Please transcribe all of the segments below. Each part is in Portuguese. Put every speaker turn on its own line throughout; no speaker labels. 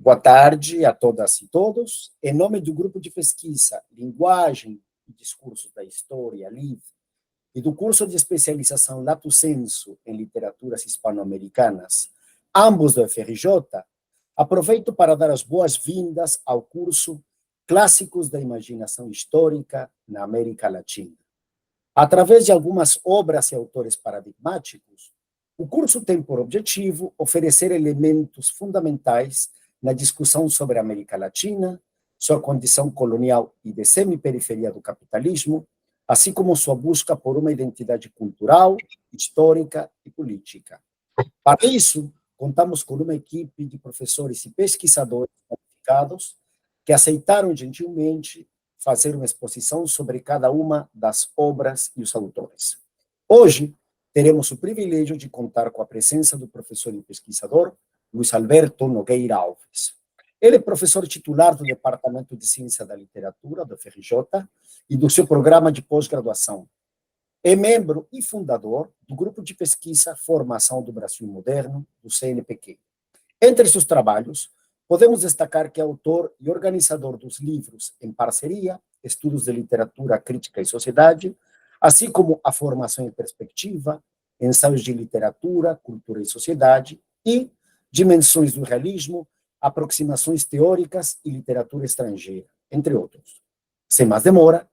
Boa tarde a todas e todos. Em nome do grupo de pesquisa Linguagem e Discursos da História Livre e do curso de especialização Lato Sensu em Literaturas Hispano-Americanas, ambos do FRJ, aproveito para dar as boas-vindas ao curso Clássicos da Imaginação Histórica na América Latina. Através de algumas obras e autores paradigmáticos, o curso tem por objetivo oferecer elementos fundamentais na discussão sobre a América Latina, sua condição colonial e de semi-periferia do capitalismo, assim como sua busca por uma identidade cultural, histórica e política. Para isso, contamos com uma equipe de professores e pesquisadores qualificados que aceitaram gentilmente fazer uma exposição sobre cada uma das obras e os autores. Hoje, teremos o privilégio de contar com a presença do professor e pesquisador Luiz Alberto Nogueira Alves. Ele é professor titular do Departamento de Ciência da Literatura, do FRJ, e do seu programa de pós-graduação. É membro e fundador do Grupo de Pesquisa Formação do Brasil Moderno, do CNPq. Entre seus trabalhos, podemos destacar que é autor e organizador dos livros Em Parceria, Estudos de Literatura, Crítica e Sociedade, assim como A Formação em Perspectiva, Ensaios de Literatura, Cultura e Sociedade e Dimensões do Realismo, Aproximações Teóricas e Literatura Estrangeira, entre outros. Sem mais demora,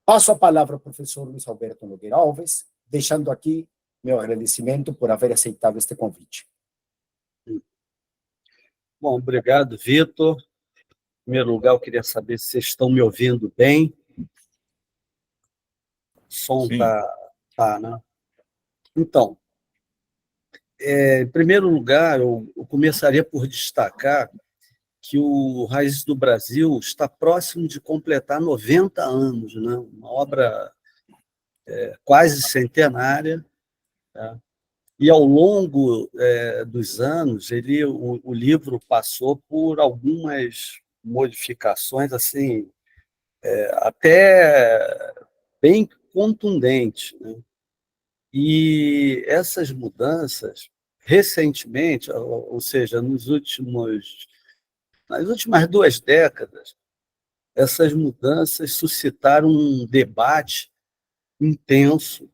passo a palavra ao professor Luiz Alberto Nogueira Alves, deixando aqui meu agradecimento por haver aceitado este convite.
Bom, obrigado, Vitor. Em primeiro lugar, eu queria saber se vocês estão me ouvindo bem. O som tá, né? Então, em primeiro lugar, eu começaria por destacar que o Raízes do Brasil está próximo de completar 90 anos, né? Uma obra quase centenária, tá? E, ao longo dos anos, o livro passou por algumas modificações assim, até bem contundentes, né? E essas mudanças, recentemente, ou seja, nas últimas 2 décadas, essas mudanças suscitaram um debate intenso,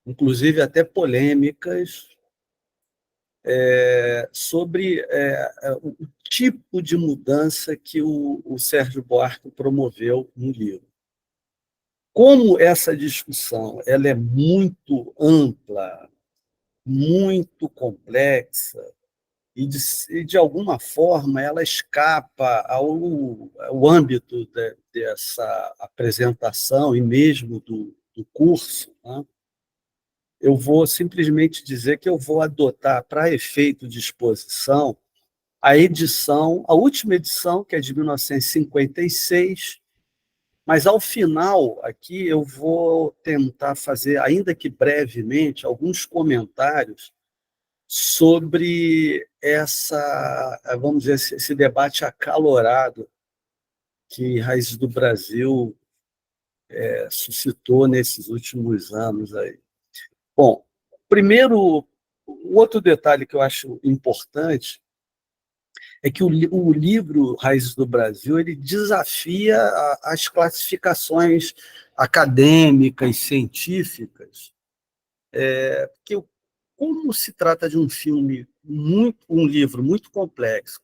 inclusive até polêmicas, sobre o tipo de mudança que o Sérgio Buarque promoveu no livro. Como essa discussão ela é muito ampla, muito complexa, e de alguma forma, ela escapa ao âmbito dessa apresentação e mesmo do curso, né? Eu vou simplesmente dizer que eu vou adotar, para efeito de exposição, a última edição, que é de 1956, mas, ao final, aqui, eu vou tentar fazer, ainda que brevemente, alguns comentários sobre vamos dizer, esse debate acalorado que Raízes do Brasil suscitou nesses últimos anos aí. Bom, primeiro, o outro detalhe que eu acho importante é que o livro Raízes do Brasil ele desafia as classificações acadêmicas, científicas, porque, como se trata de um livro muito complexo,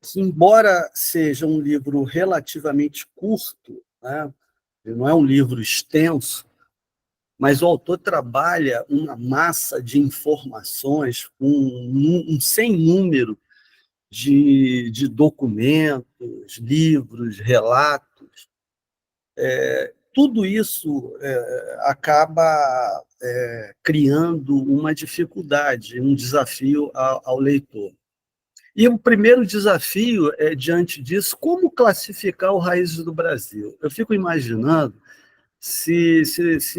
que, embora seja um livro relativamente curto, né, ele não é um livro extenso, mas o autor trabalha uma massa de informações, um sem número de documentos, livros, relatos. Tudo isso acaba criando uma dificuldade, um desafio ao leitor. E o primeiro desafio é, diante disso, como classificar o Raízes do Brasil? Eu fico imaginando se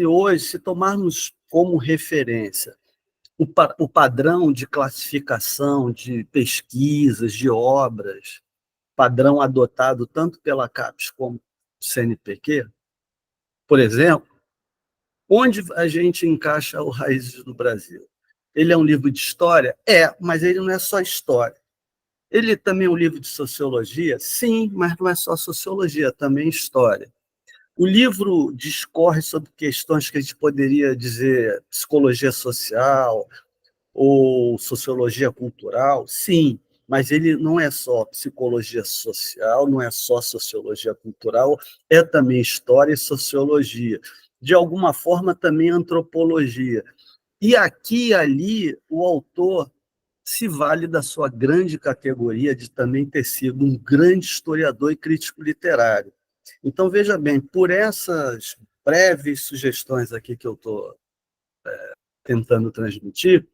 hoje, se tomarmos como referência o padrão de classificação de pesquisas, de obras, padrão adotado tanto pela CAPES como pelo CNPq, por exemplo, onde a gente encaixa o Raízes do Brasil? Ele é um livro de história? Mas ele não é só história. Ele também é um livro de sociologia? Sim, mas não é só sociologia, também história. O livro discorre sobre questões que a gente poderia dizer psicologia social ou sociologia cultural? Sim, mas ele não é só psicologia social, não é só sociologia cultural, é também história e sociologia. De alguma forma, também antropologia. E aqui e ali, o autor se vale da sua grande categoria de também ter sido um grande historiador e crítico literário. Então, veja bem, por essas breves sugestões aqui que eu estou tentando transmitir,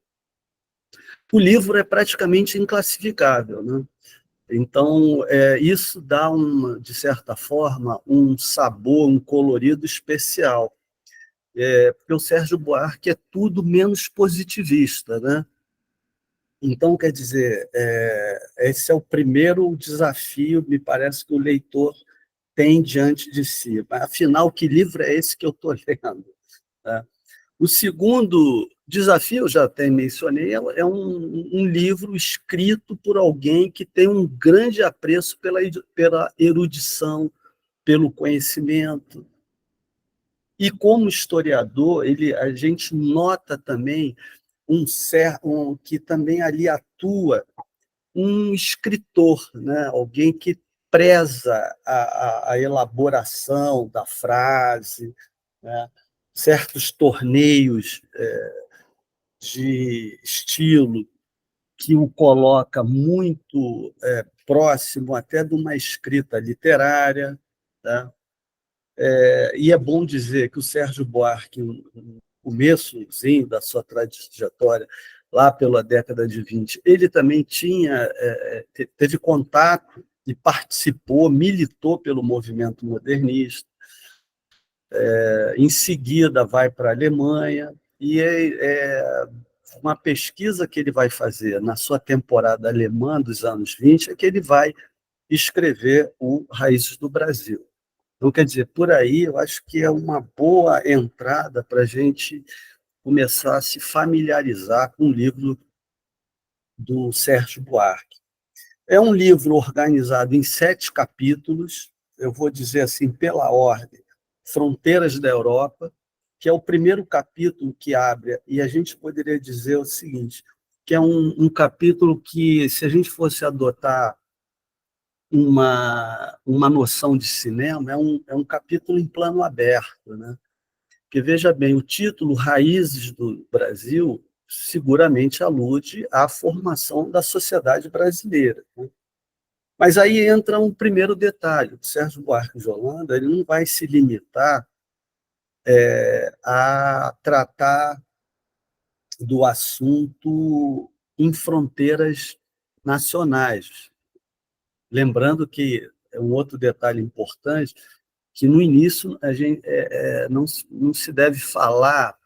o livro é praticamente inclassificável, né? Então, isso dá, de certa forma, um sabor, um colorido especial. Porque o Sérgio Buarque é tudo menos positivista, né? Então, quer dizer, esse é o primeiro desafio, me parece, que o leitor tem diante de si. Afinal, que livro é esse que eu estou lendo? Tá? O segundo desafio, eu já até mencionei, é um livro escrito por alguém que tem um grande apreço pela erudição, pelo conhecimento. E, como historiador, a gente nota também que também ali atua um escritor, né? Alguém que preza a elaboração da frase, né? Certos torneios de estilo que o coloca muito próximo até de uma escrita literária. Tá? E é bom dizer que o Sérgio Buarque, no começozinho da sua trajetória, lá pela década de 20, ele também teve contato e participou, militou pelo movimento modernista. Em seguida, vai para a Alemanha, e uma pesquisa que ele vai fazer na sua temporada alemã dos anos 20 é que ele vai escrever o Raízes do Brasil. Então, quer dizer, por aí eu acho que é uma boa entrada para a gente começar a se familiarizar com o livro do Sérgio Buarque. É um livro organizado em 7 capítulos, eu vou dizer assim, pela ordem: Fronteiras da Europa, que é o primeiro capítulo que abre, e a gente poderia dizer o seguinte, que é um capítulo que, se a gente fosse adotar uma noção de cinema, é um capítulo em plano aberto, né? Porque, veja bem, o título Raízes do Brasil seguramente alude à formação da sociedade brasileira, né? Mas aí entra um primeiro detalhe: o Sérgio Buarque de Holanda ele não vai se limitar a tratar do assunto em fronteiras nacionais. Lembrando que é um outro detalhe importante, que no início a gente não se deve falar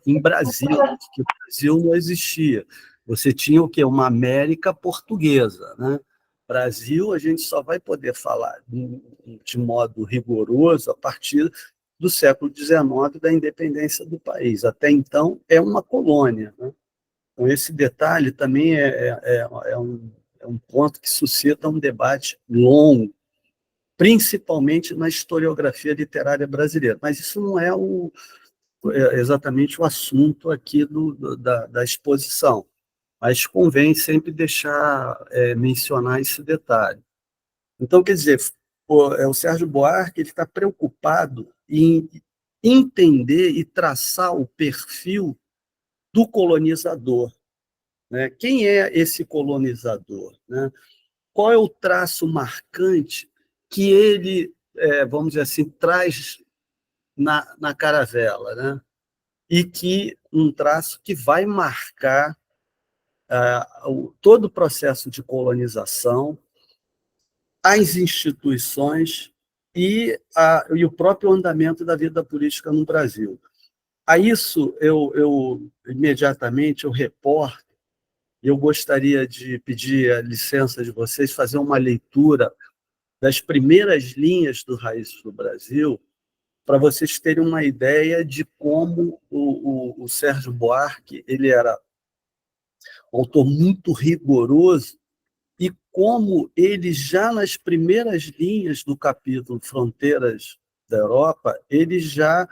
em Brasil, porque o Brasil não existia. Você tinha o quê? Uma América portuguesa, né? Brasil, a gente só vai poder falar de modo rigoroso a partir do século XIX, da independência do país. Até então, é uma colônia, né? Então, esse detalhe também é um ponto que suscita um debate longo, principalmente na historiografia literária brasileira. Mas isso não é exatamente o assunto aqui da exposição. Mas convém sempre mencionar esse detalhe. Então, quer dizer, o Sérgio Buarque está preocupado em entender e traçar o perfil do colonizador, né? Quem é esse colonizador, né? Qual é o traço marcante que ele, vamos dizer assim, traz na caravela, né? E que um traço que vai marcar todo o processo de colonização, as instituições e o próprio andamento da vida política no Brasil. A isso, eu imediatamente eu reporto. Eu gostaria de pedir a licença de vocês, fazer uma leitura das primeiras linhas do Raízes do Brasil, para vocês terem uma ideia de como o Sérgio Buarque ele era um autor muito rigoroso, e como ele já nas primeiras linhas do capítulo Fronteiras da Europa, ele já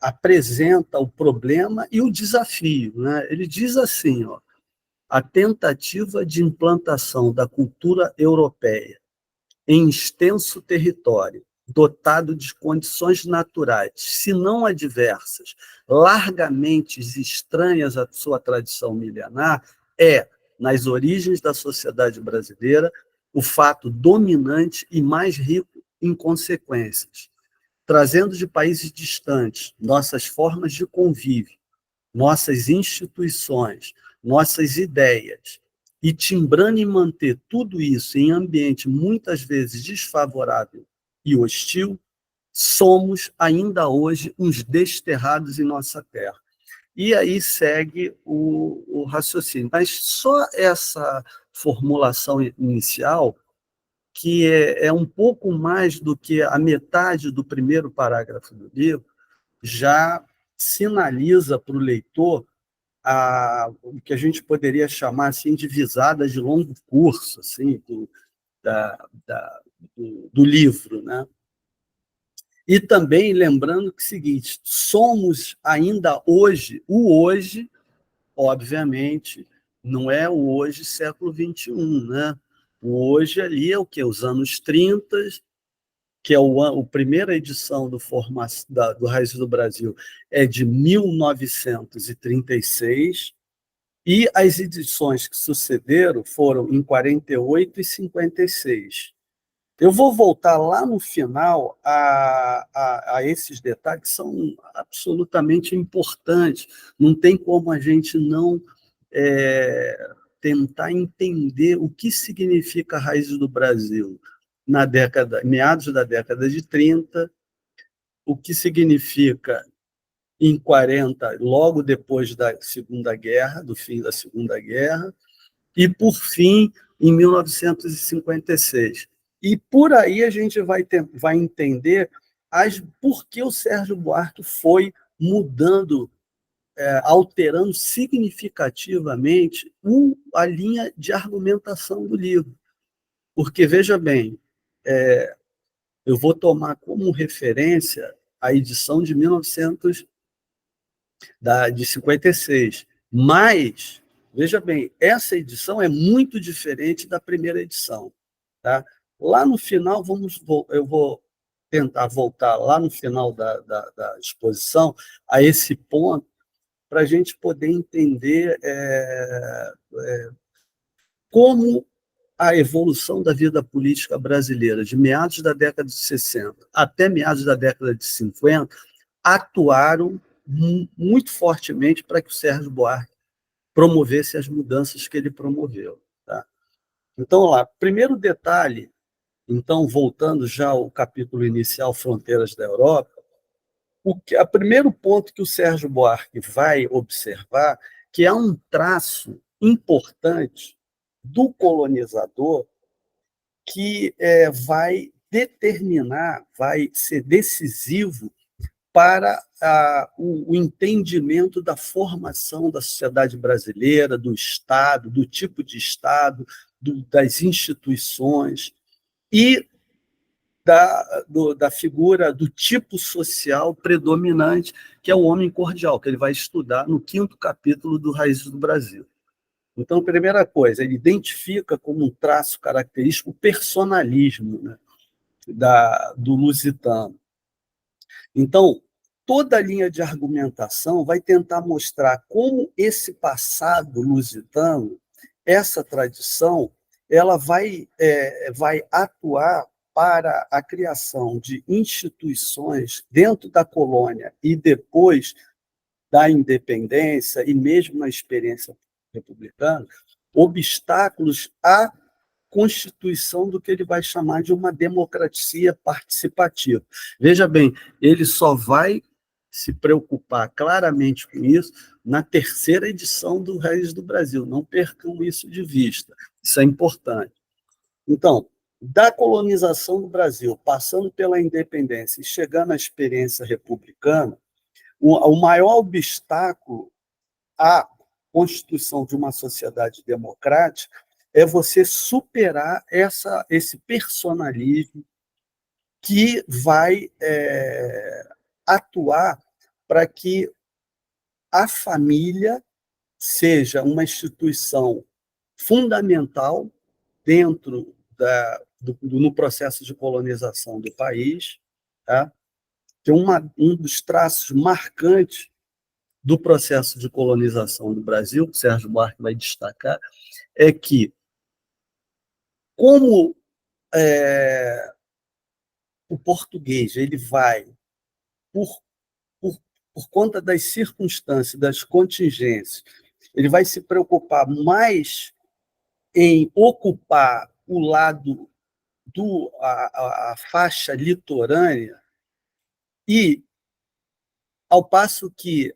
apresenta o problema e o desafio, né? Ele diz assim, ó, a tentativa de implantação da cultura europeia em extenso território, dotado de condições naturais, se não adversas, largamente estranhas à sua tradição milenar, é, nas origens da sociedade brasileira, o fato dominante e mais rico em consequências, trazendo de países distantes nossas formas de convívio, nossas instituições, nossas ideias, e timbrando em manter tudo isso em ambiente muitas vezes desfavorável e hostil, somos ainda hoje uns desterrados em nossa terra. E aí segue o raciocínio. Mas só essa formulação inicial, que é um pouco mais do que a metade do primeiro parágrafo do livro, já sinaliza para o leitor o que a gente poderia chamar assim, de visadas de longo curso assim, do livro. Né? E também lembrando que é o seguinte, somos ainda hoje, o hoje, obviamente, não é o hoje século XXI, né? O hoje ali é o quê? Os anos 30, que é a primeira edição do Raízes do Brasil, é de 1936, e as edições que sucederam foram em 48 e 56. Eu vou voltar lá no final a esses detalhes que são absolutamente importantes. Não tem como a gente não tentar entender o que significa Raízes do Brasil na meados da década de 30, o que significa em 40, logo depois da Segunda Guerra, do fim da Segunda Guerra, e, por fim, em 1956. E por aí a gente vai entender por que o Sérgio Buarque foi mudando, alterando significativamente a linha de argumentação do livro. Porque, veja bem, eu vou tomar como referência a edição de 1956, mas, veja bem, essa edição é muito diferente da primeira edição. Tá? Lá no final, eu vou tentar voltar lá no final da exposição a esse ponto para a gente poder entender como a evolução da vida política brasileira, de meados da década de 60 até meados da década de 50, atuaram muito fortemente para que o Sérgio Buarque promovesse as mudanças que ele promoveu. Tá? Então, lá, primeiro detalhe, então, voltando já ao capítulo inicial, Fronteiras da Europa, o primeiro ponto que o Sérgio Buarque vai observar, que é um traço importante do colonizador, que vai determinar, vai ser decisivo para o entendimento da formação da sociedade brasileira, do Estado, do tipo de Estado, das instituições e da figura do tipo social predominante, que é o homem cordial, que ele vai estudar no 5º capítulo do Raízes do Brasil. Então, primeira coisa, ele identifica como um traço característico o personalismo, né, do lusitano. Então, toda a linha de argumentação vai tentar mostrar como esse passado lusitano, essa tradição, ela vai atuar para a criação de instituições dentro da colônia e depois da independência, e mesmo na experiência republicana, obstáculos à constituição do que ele vai chamar de uma democracia participativa. Veja bem, ele só vai se preocupar claramente com isso na 3ª edição do Raízes do Brasil. Não percam isso de vista. Isso é importante. Então, da colonização do Brasil, passando pela independência e chegando à experiência republicana, o maior obstáculo à constituição de uma sociedade democrática é você superar esse personalismo que vai atuar para que a família seja uma instituição fundamental dentro no processo de colonização do país. Tá? Tem um dos traços marcantes do processo de colonização do Brasil, que o Sérgio Buarque vai destacar, é que, como o português ele vai, por, por, por conta das circunstâncias, das contingências, ele vai se preocupar mais em ocupar o lado a faixa litorânea, e ao passo que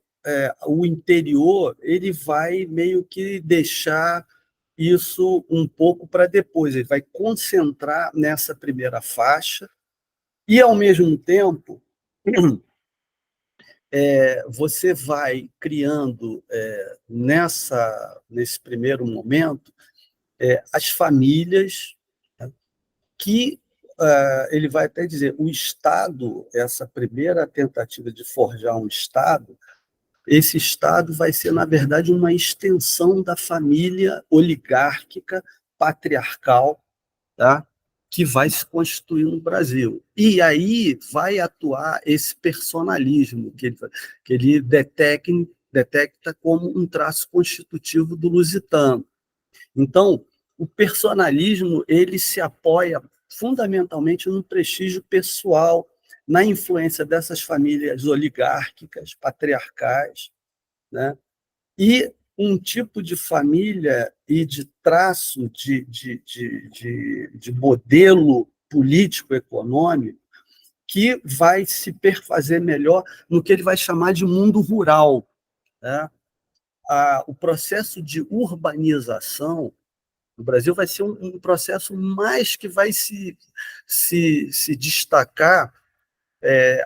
o interior ele vai meio que deixar isso um pouco para depois, ele vai concentrar nessa primeira faixa e, ao mesmo tempo, você vai criando, nesse primeiro momento, as famílias, né, que ele vai até dizer, o Estado, essa primeira tentativa de forjar um Estado, esse Estado vai ser, na verdade, uma extensão da família oligárquica, patriarcal, tá? Que vai se constituir no Brasil. E aí vai atuar esse personalismo que ele detecta como um traço constitutivo do lusitano. Então, o personalismo ele se apoia fundamentalmente no prestígio pessoal, na influência dessas famílias oligárquicas, patriarcais, né? E um tipo de família e de traço de modelo político-econômico que vai se perfazer melhor no que ele vai chamar de mundo rural, né? O processo de urbanização no Brasil vai ser um processo mais que vai se destacar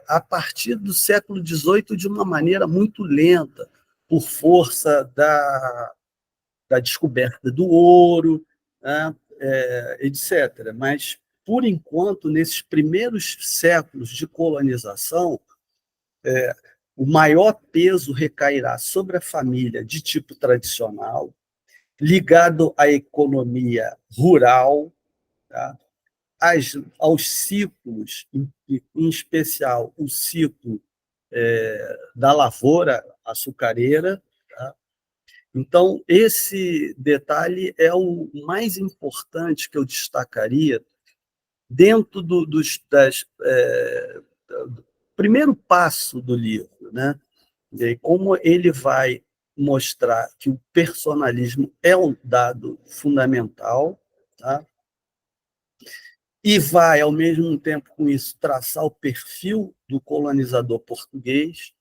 a partir do século XVIII de uma maneira muito lenta, por força da descoberta do ouro, né, etc. Mas, por enquanto, nesses primeiros séculos de colonização, o maior peso recairá sobre a família de tipo tradicional, ligado à economia rural, tá? Aos ciclos, em especial o ciclo da lavoura açucareira. Tá? Então, esse detalhe é o mais importante que eu destacaria dentro do primeiro passo do livro, né? E como ele vai mostrar que o personalismo é um dado fundamental, tá? E vai, ao mesmo tempo com isso, traçar o perfil do colonizador português.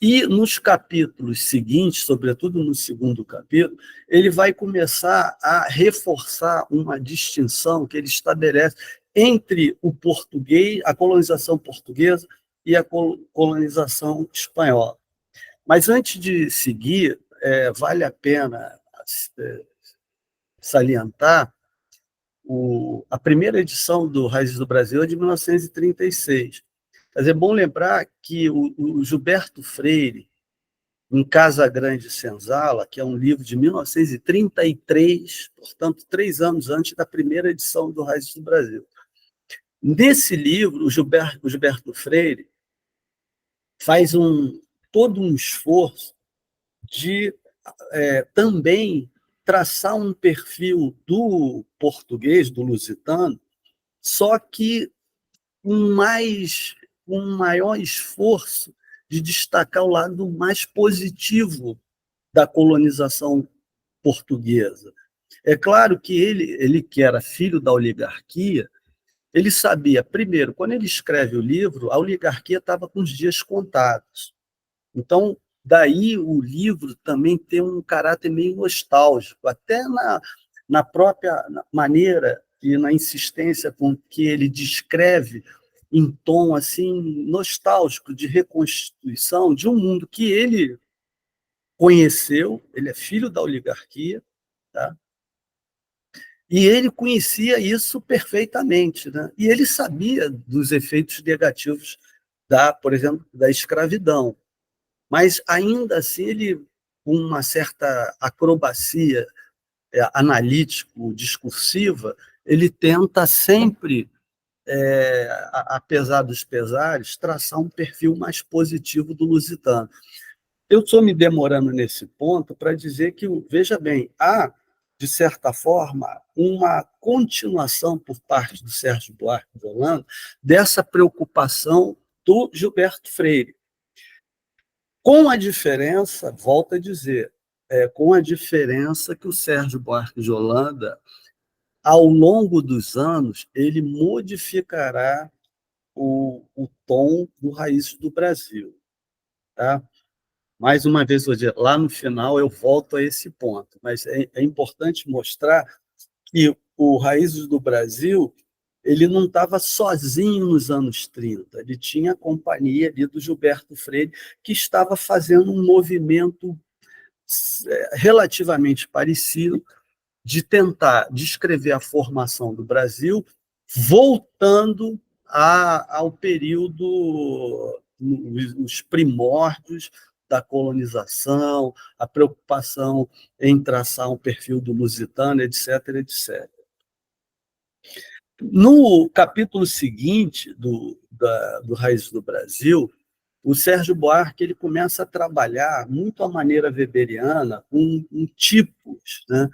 E nos capítulos seguintes, sobretudo no segundo capítulo, ele vai começar a reforçar uma distinção que ele estabelece entre o português, a colonização portuguesa e a colonização espanhola. Mas antes de seguir, vale a pena salientar a primeira edição do Raízes do Brasil é de 1936. Mas é bom lembrar que o Gilberto Freire, em Casa Grande e Senzala, que é um livro de 1933, portanto, 3 anos antes da primeira edição do Raízes do Brasil. Nesse livro, o Gilberto Freire faz todo um esforço de também traçar um perfil do português, do lusitano, só que um maior esforço de destacar o lado mais positivo da colonização portuguesa. É claro que ele que era filho da oligarquia, ele sabia, primeiro, quando ele escreve o livro, a oligarquia estava com os dias contados. Então, daí o livro também tem um caráter meio nostálgico, até na própria maneira e na insistência com que ele descreve em tom assim nostálgico de reconstituição de um mundo que ele conheceu, ele é filho da oligarquia, tá? E ele conhecia isso perfeitamente, né? E ele sabia dos efeitos negativos por exemplo, da escravidão. Mas, ainda assim, ele, com uma certa acrobacia analítico-discursiva, ele tenta sempre, apesar dos pesares, traçar um perfil mais positivo do lusitano. Eu estou me demorando nesse ponto para dizer que, veja bem, há, de certa forma, uma continuação por parte do Sérgio Buarque de Holanda dessa preocupação do Gilberto Freire. Com a diferença, volto a dizer, com a diferença que o Sérgio Buarque de Holanda, ao longo dos anos, ele modificará o tom do Raízes do Brasil. Tá? Mais uma vez, lá no final eu volto a esse ponto, mas é importante mostrar que o Raízes do Brasil ele não estava sozinho nos anos 30, ele tinha a companhia ali do Gilberto Freire, que estava fazendo um movimento relativamente parecido de tentar descrever a formação do Brasil, voltando ao período, os primórdios da colonização, a preocupação em traçar um perfil do lusitano, etc., etc. No capítulo seguinte do Raízes do Brasil, o Sérgio Buarque ele começa a trabalhar muito a maneira weberiana, com tipos, né?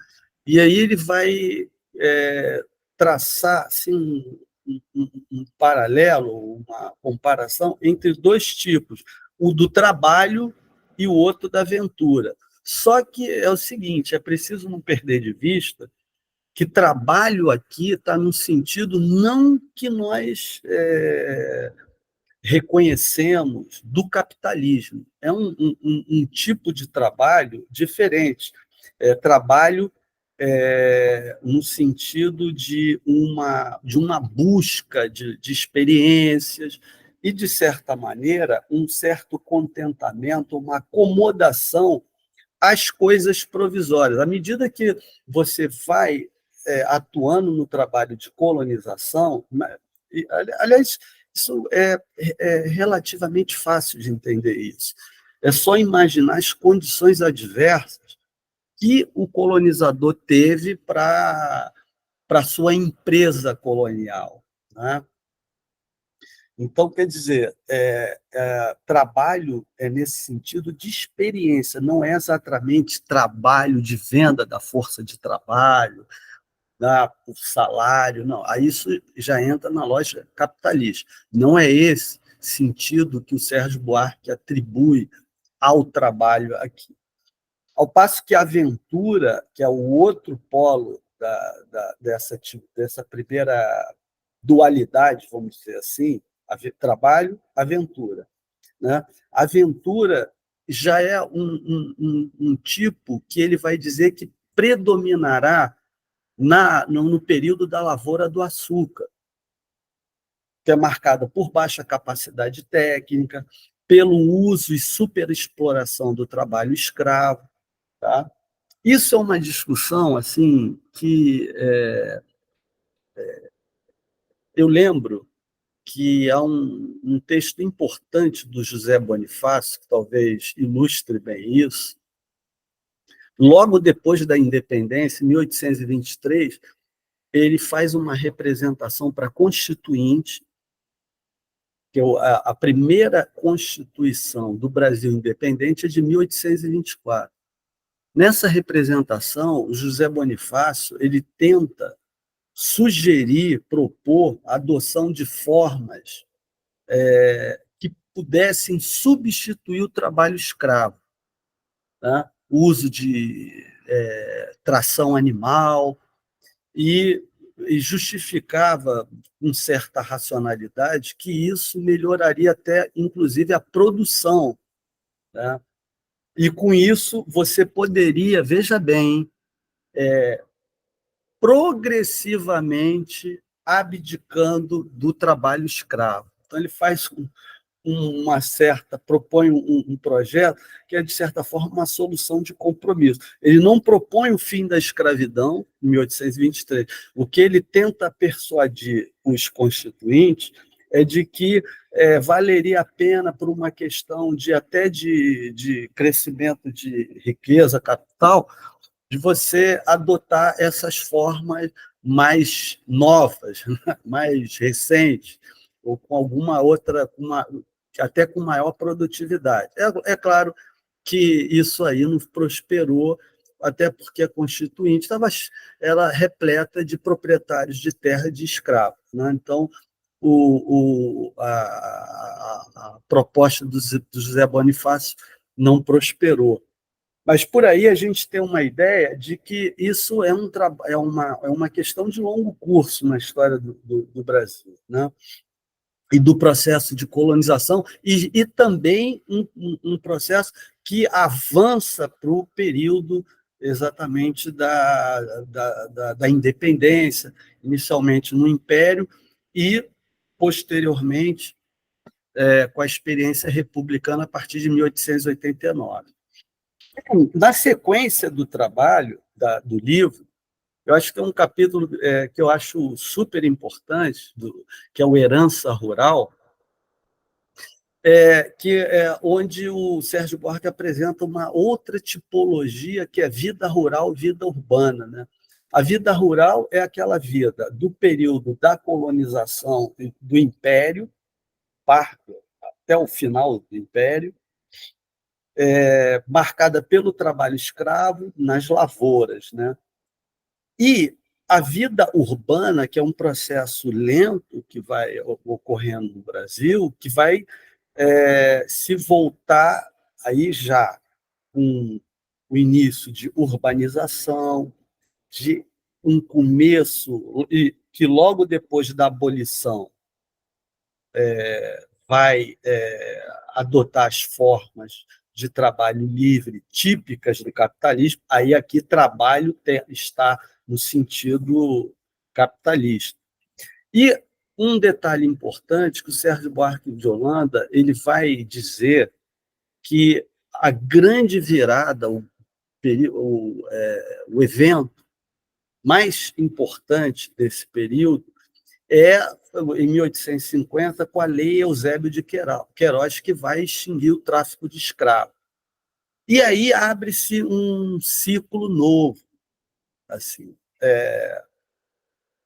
E aí ele vai traçar assim, um paralelo, uma comparação entre dois tipos, o do trabalho e o outro da aventura. Só que é o seguinte, é preciso não perder de vista que trabalho aqui está no sentido não que nós reconhecemos do capitalismo. É um tipo de trabalho diferente. Trabalho no sentido de uma busca de experiências e, de certa maneira, um certo contentamento, uma acomodação às coisas provisórias. À medida que você vai atuando no trabalho de colonização, aliás, isso é relativamente fácil de entender isso. É só imaginar as condições adversas que o colonizador teve para a sua empresa colonial, né? Então, quer dizer, trabalho é nesse sentido de experiência, não é exatamente trabalho de venda da força de trabalho, por salário, não. Aí isso já entra na lógica capitalista. Não é esse sentido que o Sérgio Buarque atribui ao trabalho aqui. Ao passo que a aventura, que é o outro polo dessa primeira dualidade, vamos dizer assim, trabalho, aventura, né? A aventura já é um tipo que ele vai dizer que predominará no período da lavoura do açúcar, que é marcada por baixa capacidade técnica, pelo uso e superexploração do trabalho escravo. Tá? Isso é uma discussão assim que eu lembro que há um texto importante do José Bonifácio, que talvez ilustre bem isso. Logo depois da independência, em 1823, ele faz uma representação para a Constituinte, que é a primeira Constituição do Brasil independente é de 1824. Nessa representação, o José Bonifácio ele tenta sugerir, propor a adoção de formas que pudessem substituir o trabalho escravo, tá? O uso de tração animal, e justificava, com certa racionalidade, que isso melhoraria até, inclusive, a produção. Tá? E, com isso, você poderia, veja bem, progressivamente abdicando do trabalho escravo. Então, ele faz propõe um projeto que é, de certa forma, uma solução de compromisso. Ele não propõe o fim da escravidão, em 1823. O que ele tenta persuadir os constituintes é de que valeria a pena, por uma questão até de crescimento de riqueza, capital, de você adotar essas formas mais novas, mais recentes, ou com alguma outra, até com maior produtividade. É claro que isso aí não prosperou, até porque a Constituinte era repleta de proprietários de terra e de escravos, né? Então, a proposta do José Bonifácio não prosperou. Mas por aí a gente tem uma ideia de que isso é uma questão de longo curso na história do Brasil, né? E do processo de colonização, e também um processo que avança para o período exatamente da independência, inicialmente no Império e, posteriormente, com a experiência republicana a partir de 1889. Na sequência do trabalho, do livro, eu acho que tem um capítulo que eu acho super importante, que é o Herança Rural, que é onde o Sérgio Buarque apresenta uma outra tipologia, que é vida rural, vida urbana, né? A vida rural é aquela vida do período da colonização do Império, até o final do Império, marcada pelo trabalho escravo nas lavouras, né? E a vida urbana, que é um processo lento que vai ocorrendo no Brasil, que vai se voltar aí já com o início de urbanização, de um começo, e que logo depois da abolição vai adotar as formas de trabalho livre típicas do capitalismo. Aí aqui trabalho está no sentido capitalista. E um detalhe importante que o Sérgio Buarque de Holanda ele vai dizer que a grande virada, o evento mais importante desse período é em 1850, com a Lei Eusébio de Queiroz, que vai extinguir o tráfico de escravos. E aí abre-se um ciclo novo, assim,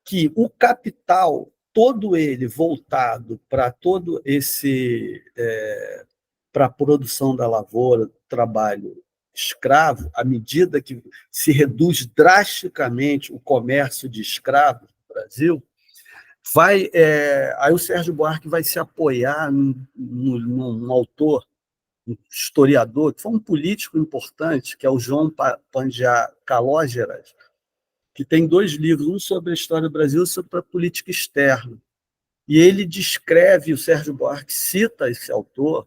que o capital, todo ele voltado para todo esse para a produção da lavoura, do trabalho escravo, à medida que se reduz drasticamente o comércio de escravos no Brasil, aí o Sérgio Buarque vai se apoiar num autor, um historiador, que foi um político importante, que é o João Pandiá Calógeras, que tem 2 livros, um sobre a história do Brasil e outro sobre a política externa. E ele descreve, o Sérgio Buarque cita esse autor,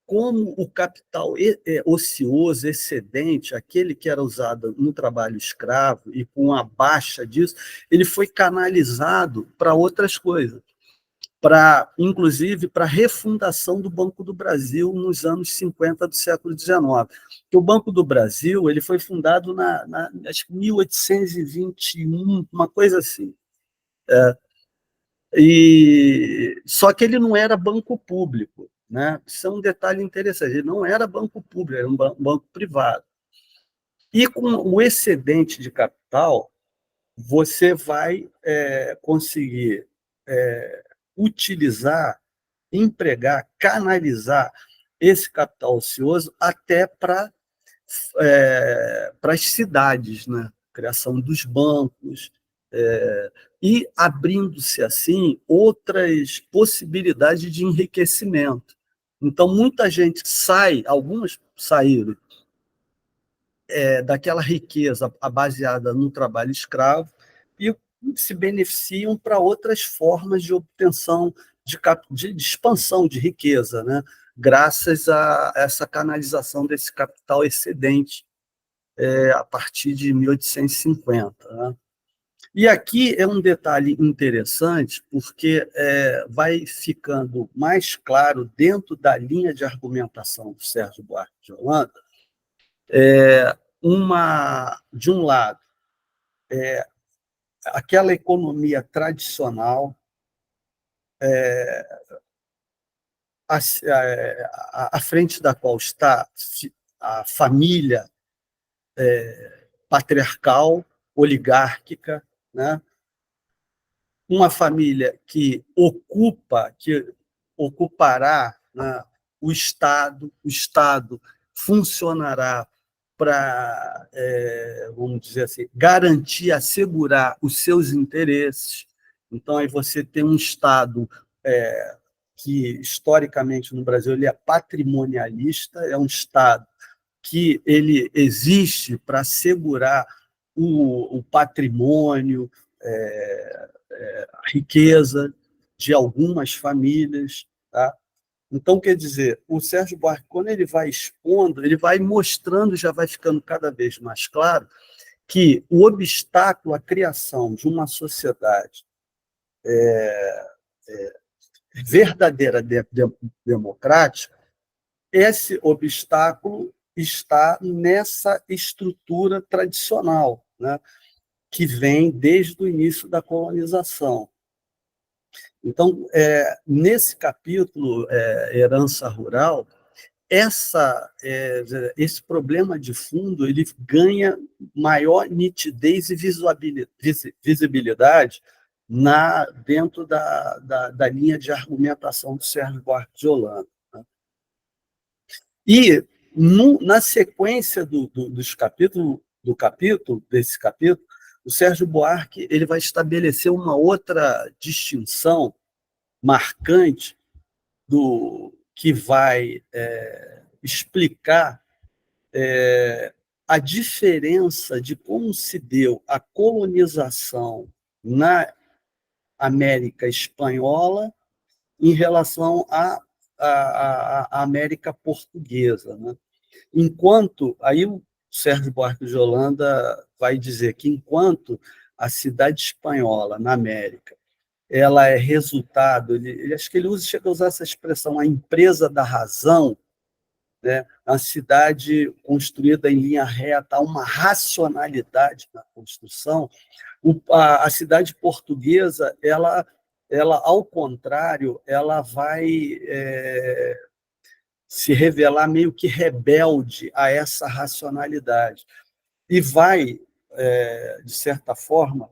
como o capital ocioso, excedente, aquele que era usado no trabalho escravo e com a baixa disso, ele foi canalizado para outras coisas, inclusive para a refundação do Banco do Brasil nos anos 50 do século XIX. Porque o Banco do Brasil ele foi fundado acho que 1821, uma coisa assim. Só que ele não era banco público, né? Isso é um detalhe interessante. Ele não era banco público, era um banco privado. E com o excedente de capital, você vai conseguir utilizar, empregar, canalizar esse capital ocioso até para as cidades, né? Criação dos bancos, e abrindo-se, assim, outras possibilidades de enriquecimento. Então, muita gente algumas saíram daquela riqueza baseada no trabalho escravo e se beneficiam para outras formas de obtenção, de expansão de riqueza, né? Graças a essa canalização desse capital excedente a partir de 1850. Né? E aqui é um detalhe interessante, porque vai ficando mais claro, dentro da linha de argumentação do Sérgio Buarque de Holanda, de um lado, aquela economia tradicional, à frente da qual está a família patriarcal, oligárquica, né? Uma família que ocupará, né, o Estado funcionará para, vamos dizer assim, garantir, assegurar os seus interesses. Então, aí você tem um Estado que, historicamente, no Brasil, ele é patrimonialista, é um Estado que ele existe para assegurar o patrimônio, a riqueza de algumas famílias. Tá? Então, quer dizer, o Sérgio Buarque, quando ele vai expondo, ele vai mostrando, já vai ficando cada vez mais claro, que o obstáculo à criação de uma sociedade verdadeira democrática, esse obstáculo está nessa estrutura tradicional, né, que vem desde o início da colonização. Então, nesse capítulo, Herança Rural, esse problema de fundo ele ganha maior nitidez e visibilidade dentro da linha de argumentação do Sérgio Buarque de Holanda. Né? E, na sequência desse capítulo, o Sérgio Buarque ele vai estabelecer uma outra distinção marcante que vai explicar a diferença de como se deu a colonização na América Espanhola em relação à América Portuguesa. Né? Aí o Sérgio Buarque de Holanda vai dizer que enquanto a cidade espanhola na América ela é resultado, acho que ele chega a usar essa expressão, a empresa da razão, né? A cidade construída em linha reta, há uma racionalidade na construção. A cidade portuguesa, ela, ao contrário, ela vai se revelar meio que rebelde a essa racionalidade. E vai, de certa forma,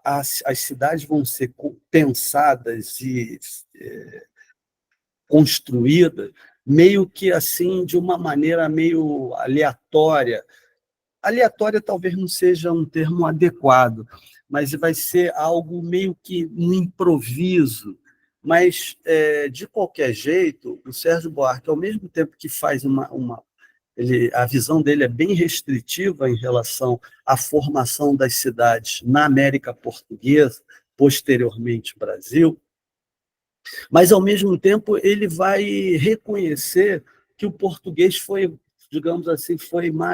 as cidades vão ser pensadas e construídas meio que assim, de uma maneira meio aleatória. Aleatória talvez não seja um termo adequado, mas vai ser algo meio que um improviso. Mas, de qualquer jeito, o Sérgio Buarque, ao mesmo tempo que faz a visão dele é bem restritiva em relação à formação das cidades na América Portuguesa, posteriormente Brasil, mas, ao mesmo tempo, ele vai reconhecer que o português foi, digamos assim,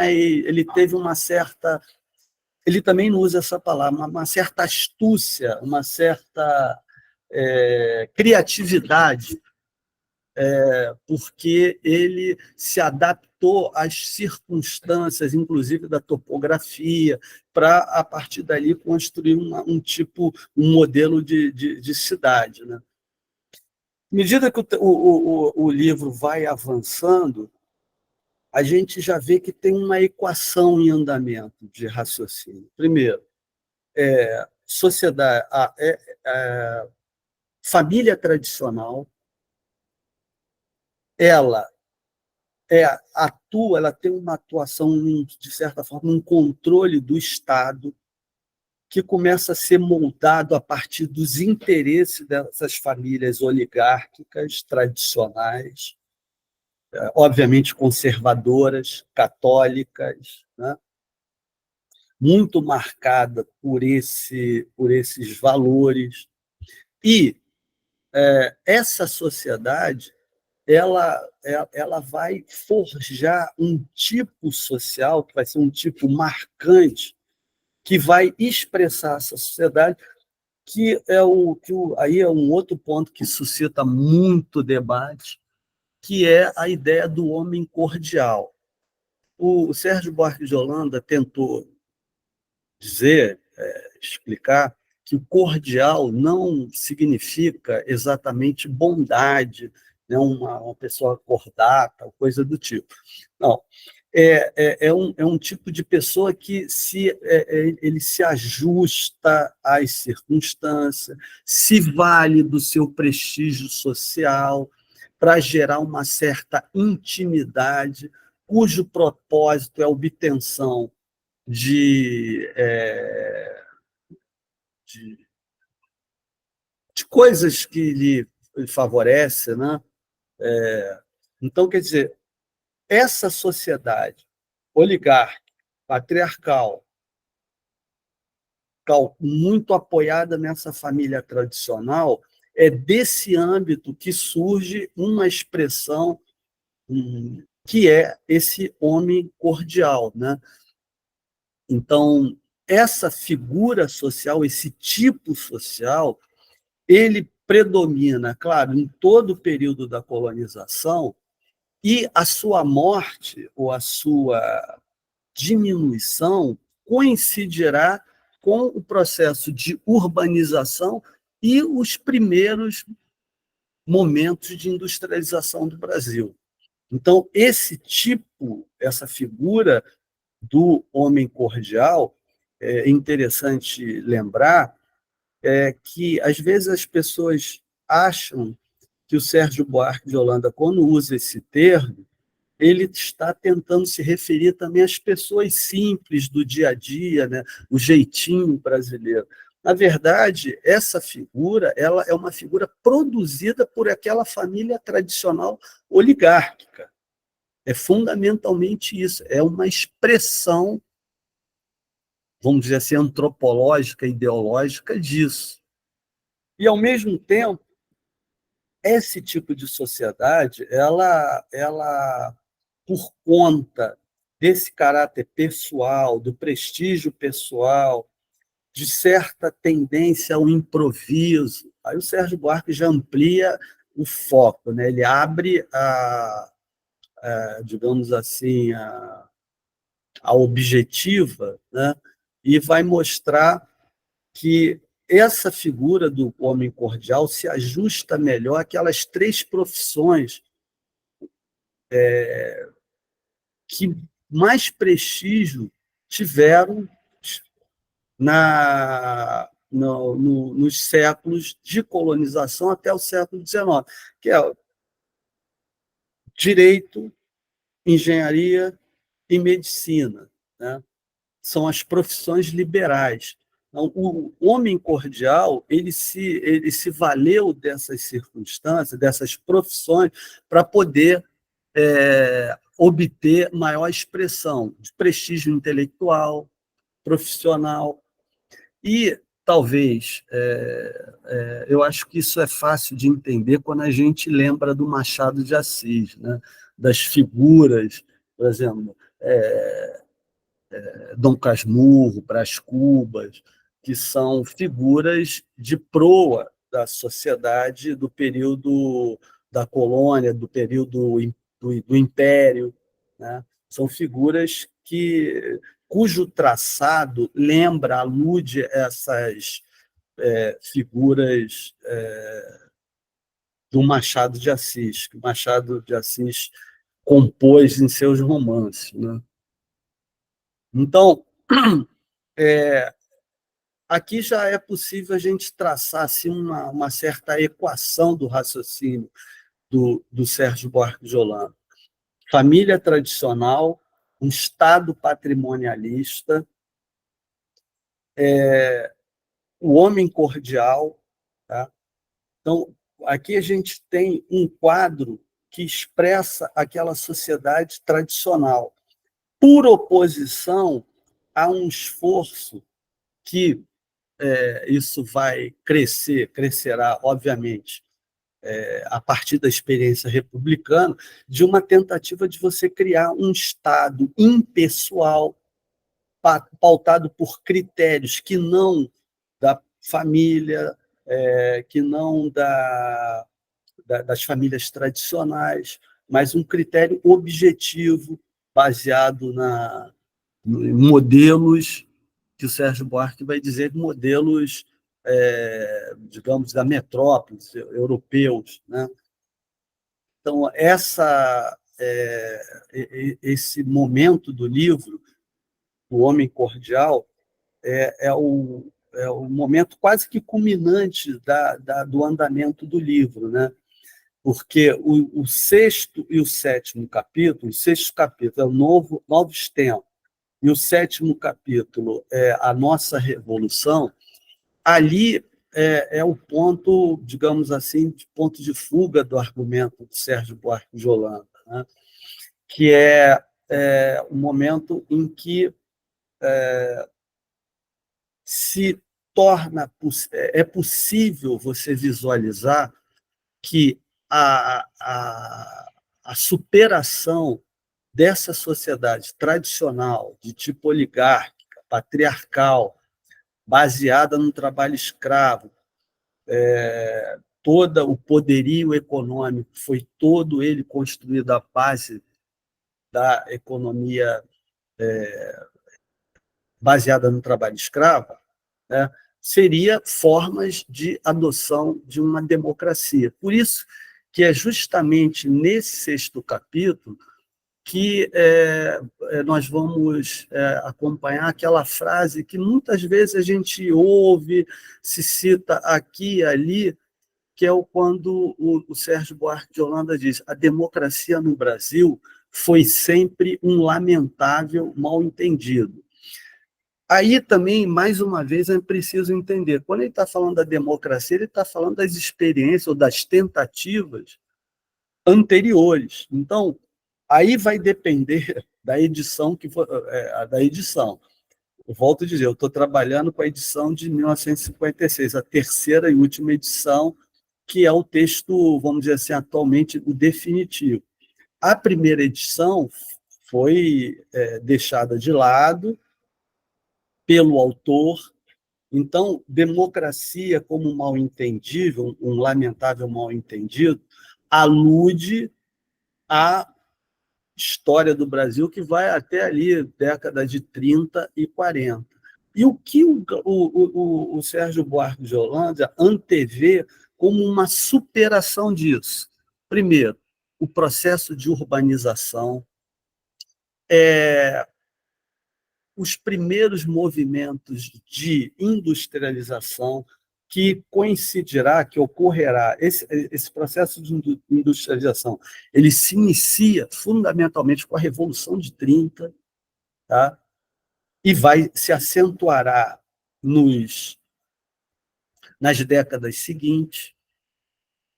ele teve uma certa, ele também não usa essa palavra, uma certa astúcia, uma certa criatividade, porque ele se adaptou às circunstâncias, inclusive da topografia, para, a partir dali, construir um modelo de cidade. Né? À medida que o livro vai avançando, a gente já vê que tem uma equação em andamento de raciocínio. Primeiro, sociedade, família tradicional, ela ela tem uma atuação, de certa forma, um controle do Estado que começa a ser moldado a partir dos interesses dessas famílias oligárquicas tradicionais, obviamente conservadoras, católicas, né? Muito marcada por esses valores. E essa sociedade ela vai forjar um tipo social que vai ser um tipo marcante, que vai expressar essa sociedade, aí é um outro ponto que suscita muito debate, que é a ideia do homem cordial. O Sérgio Buarque de Holanda tentou dizer, explicar, que o cordial não significa exatamente bondade, né, uma pessoa cordata, coisa do tipo. Não, é um tipo de pessoa que ele se ajusta às circunstâncias, se vale do seu prestígio social para gerar uma certa intimidade, cujo propósito é a obtenção de, de coisas que lhe favorecem, né? Então, quer dizer, essa sociedade oligárquica, patriarcal, muito apoiada nessa família tradicional, é desse âmbito que surge uma expressão que é esse homem cordial, né? Então, essa figura social, esse tipo social, ele predomina, claro, em todo o período da colonização, e a sua morte ou a sua diminuição coincidirá com o processo de urbanização e os primeiros momentos de industrialização do Brasil. Então, essa figura do homem cordial, é interessante lembrar que, às vezes, as pessoas acham que o Sérgio Buarque de Holanda, quando usa esse termo, ele está tentando se referir também às pessoas simples do dia a dia, né? O jeitinho brasileiro. Na verdade, essa figura ela é uma figura produzida por aquela família tradicional oligárquica. É fundamentalmente isso, é uma expressão, vamos dizer assim, antropológica, ideológica disso. E, ao mesmo tempo, esse tipo de sociedade, ela por conta desse caráter pessoal, do prestígio pessoal, de certa tendência ao improviso, aí o Sérgio Buarque já amplia o foco, né? Ele abre digamos assim, a objetiva, né? E vai mostrar que essa figura do homem cordial se ajusta melhor àquelas três profissões que mais prestígio tiveram nos séculos de colonização até o século XIX, que é direito, engenharia e medicina, né? São as profissões liberais. Então, o homem cordial ele se valeu dessas circunstâncias, dessas profissões, para poder obter maior expressão de prestígio intelectual, profissional. E talvez, eu acho que isso é fácil de entender quando a gente lembra do Machado de Assis, né? Das figuras, por exemplo, Dom Casmurro, Brás Cubas, que são figuras de proa da sociedade do período da colônia, do período do Império, né? São figuras cujo traçado lembra, alude essas figuras do Machado de Assis, que o Machado de Assis compôs em seus romances, né? Então, aqui já é possível a gente traçar assim, uma certa equação do raciocínio do Sérgio Buarque de Holanda. Família tradicional, um Estado patrimonialista, o homem cordial. Tá? Então, aqui a gente tem um quadro que expressa aquela sociedade tradicional, por oposição a um esforço que isso vai crescerá, obviamente, a partir da experiência republicana, de uma tentativa de você criar um Estado impessoal, pautado por critérios que não da família, que não das famílias tradicionais, mas um critério objetivo, baseado em modelos, que o Sérgio Buarque vai dizer modelos, digamos, da metrópole, europeus, né? Então, esse momento do livro, O Homem Cordial, é o momento quase que culminante do andamento do livro, né? Porque o sexto e o sétimo capítulo, o sexto capítulo é o Novos Tempos, e o sétimo capítulo é A Nossa Revolução. Ali é o ponto, digamos assim, de ponto de fuga do argumento de Sérgio Buarque de Holanda, né? Que é o momento em que se é possível você visualizar que a superação dessa sociedade tradicional, de tipo oligárquica, patriarcal, baseada no trabalho escravo, todo o poderio econômico foi todo ele construído à base da economia baseada no trabalho escravo, né, seria formas de adoção de uma democracia. Por isso que é justamente nesse sexto capítulo que nós vamos acompanhar aquela frase que muitas vezes a gente ouve, se cita aqui e ali, que é quando o Sérgio Buarque de Holanda diz: a democracia no Brasil foi sempre um lamentável mal-entendido. Aí também, mais uma vez, é preciso entender, quando ele está falando da democracia, ele está falando das experiências ou das tentativas anteriores. Então, aí vai depender da edição que for, da edição. Eu volto a dizer, eu estou trabalhando com a edição de 1956, a terceira e última edição, que é o texto, vamos dizer assim, atualmente o definitivo. A primeira edição foi deixada de lado pelo autor. Então, democracia como mal-entendido, um lamentável mal-entendido, alude à história do Brasil que vai até ali, década de 30 e 40. E o que o Sérgio Buarque de Holanda antevê como uma superação disso? Primeiro, o processo de urbanização, os primeiros movimentos de industrialização, que coincidirá, que ocorrerá, esse processo de industrialização, ele se inicia fundamentalmente com a Revolução de 30, tá? E vai se acentuará nas décadas seguintes,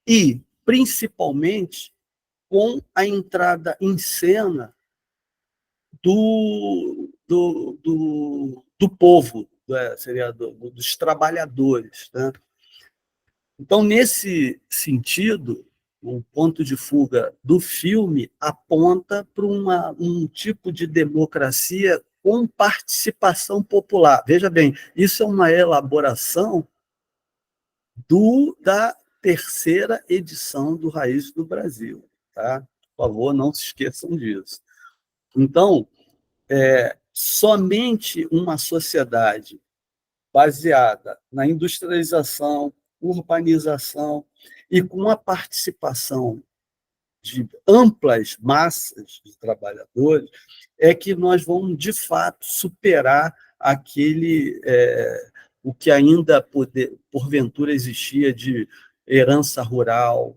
e principalmente com a entrada em cena do povo, seria dos trabalhadores, né? Então, nesse sentido, o ponto de fuga do filme aponta para um tipo de democracia com participação popular. Veja bem, isso é uma elaboração da terceira edição do Raiz do Brasil, tá? Por favor, não se esqueçam disso. Então, somente uma sociedade baseada na industrialização, urbanização e com a participação de amplas massas de trabalhadores é que nós vamos, de fato, superar o que ainda porventura existia de herança rural,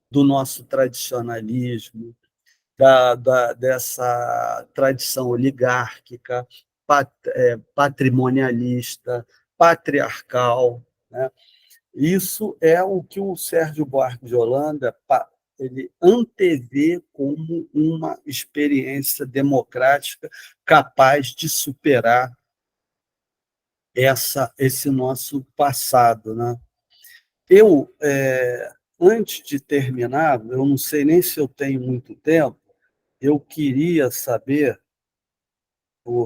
do nosso tradicionalismo, dessa tradição oligárquica, patrimonialista, patriarcal, né? Isso é o que o Sérgio Buarque de Holanda ele antevê como uma experiência democrática capaz de superar esse nosso passado, né? Antes de terminar, eu não sei nem se eu tenho muito tempo, eu queria saber,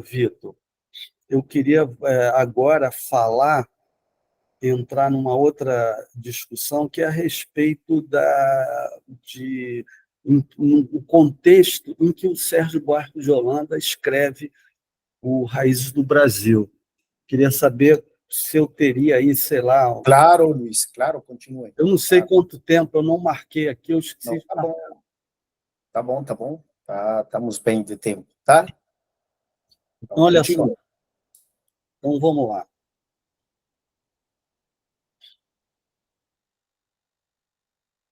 Vitor, eu queria agora entrar numa outra discussão, que é a respeito no contexto em que o Sérgio Buarque de Holanda escreve o Raízes do Brasil. Queria saber se eu teria aí, sei lá...
Claro, Luiz, claro, continue.
Eu não sei quanto tempo, eu não marquei aqui, eu esqueci.
Não, tá bom. Tá bom, tá bom. Estamos bem de tempo, tá?
Então, olha só. Então, vamos lá.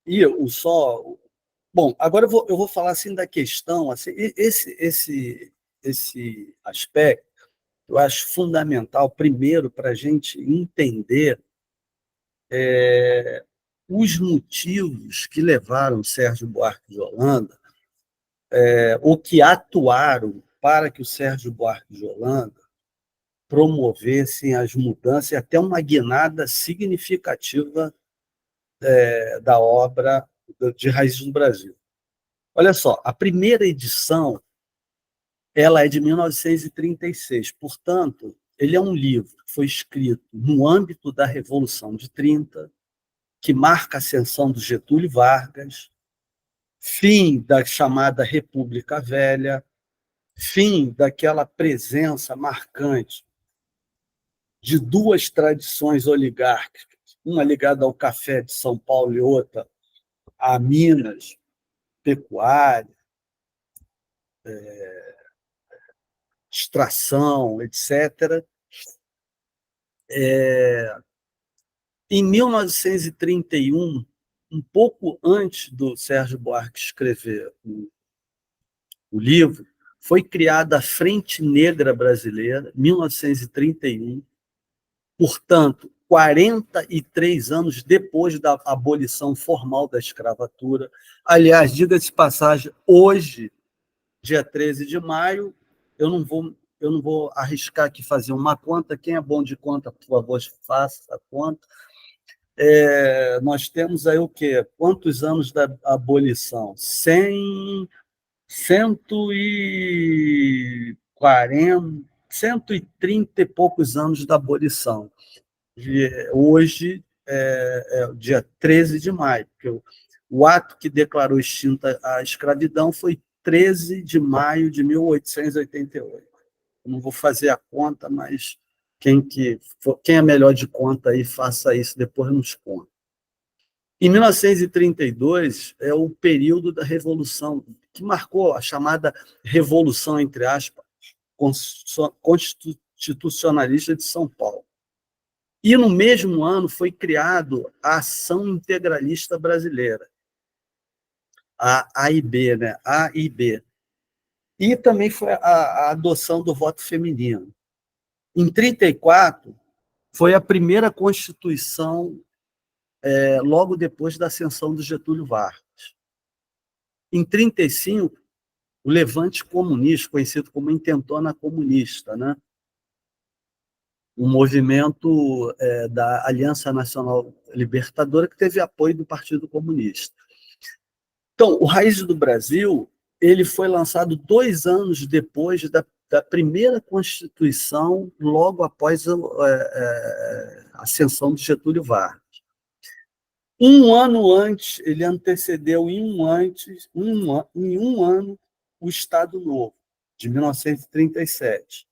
E Bom, agora eu vou falar assim da questão, assim, esse aspecto eu acho fundamental, primeiro, para a gente entender os motivos que levaram Sérgio Buarque de Holanda, ou que atuaram para que o Sérgio Buarque de Holanda promovesse as mudanças e até uma guinada significativa da obra de Raízes do Brasil. Olha só, a primeira edição ela é de 1936, portanto, ele é um livro que foi escrito no âmbito da Revolução de 30, que marca a ascensão do Getúlio Vargas, fim da chamada República Velha, fim daquela presença marcante de duas tradições oligárquicas, uma ligada ao café de São Paulo e outra a Minas, pecuária, extração, etc. Em 1931, um pouco antes do Sérgio Buarque escrever o livro, foi criada a Frente Negra Brasileira, 1931, portanto, 43 anos depois da abolição formal da escravatura. Aliás, diga-se de passagem, hoje, dia 13 de maio, eu não vou arriscar aqui fazer uma conta. Quem é bom de conta, por favor, faça a conta. Nós temos aí o quê? Quantos anos da abolição? 130 e poucos anos da abolição. Hoje é o dia 13 de maio, porque o ato que declarou extinta a escravidão foi 13 de maio de 1888. Eu não vou fazer a conta, mas quem é melhor de conta aí, faça isso, depois nos conta. Em 1932, é o período da Revolução, que marcou a chamada Revolução, entre aspas, constitucionalista de São Paulo. E, no mesmo ano, foi criado a Ação Integralista Brasileira, a AIB, né? AIB. E também foi a adoção do voto feminino. Em 1934, foi a primeira Constituição, logo depois da ascensão do Getúlio Vargas. Em 1935, o Levante Comunista, conhecido como Intentona Comunista, né? Um movimento da Aliança Nacional Libertadora, que teve apoio do Partido Comunista. Então, o Raízes do Brasil ele foi lançado 2 anos depois da primeira Constituição, logo após a ascensão de Getúlio Vargas. Um ano antes, ele antecedeu em um ano o Estado Novo, de 1937.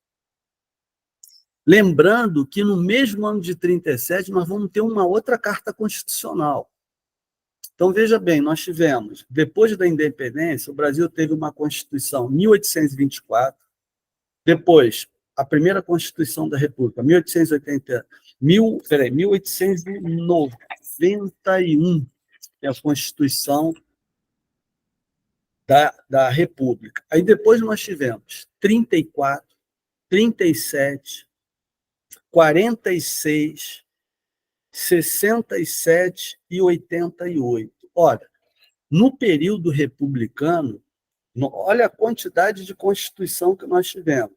Lembrando que no mesmo ano de 37 nós vamos ter uma outra Carta Constitucional. Então, veja bem, nós tivemos, depois da independência, o Brasil teve uma Constituição em 1824, depois, a primeira Constituição da República, 1891, é a Constituição da República. Aí depois nós tivemos 34, 37, 46, 67 e 88. Ora, no período republicano, olha a quantidade de Constituição que nós tivemos.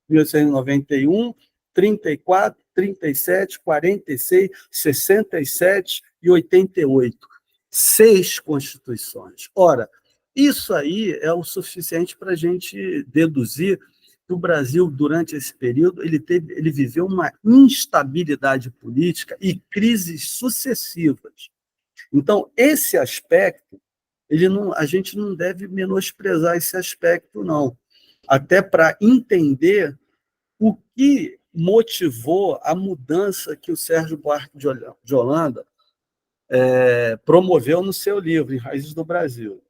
1891, 34, 37, 46, 67 e 88. 6 Constituições. Ora, isso aí é o suficiente para a gente deduzir que o Brasil, durante esse período, ele viveu uma instabilidade política e crises sucessivas. Então, esse aspecto, a gente não deve menosprezar esse aspecto, não. Até para entender o que motivou a mudança que o Sérgio Buarque de Holanda promoveu no seu livro, Em Raízes do Brasil.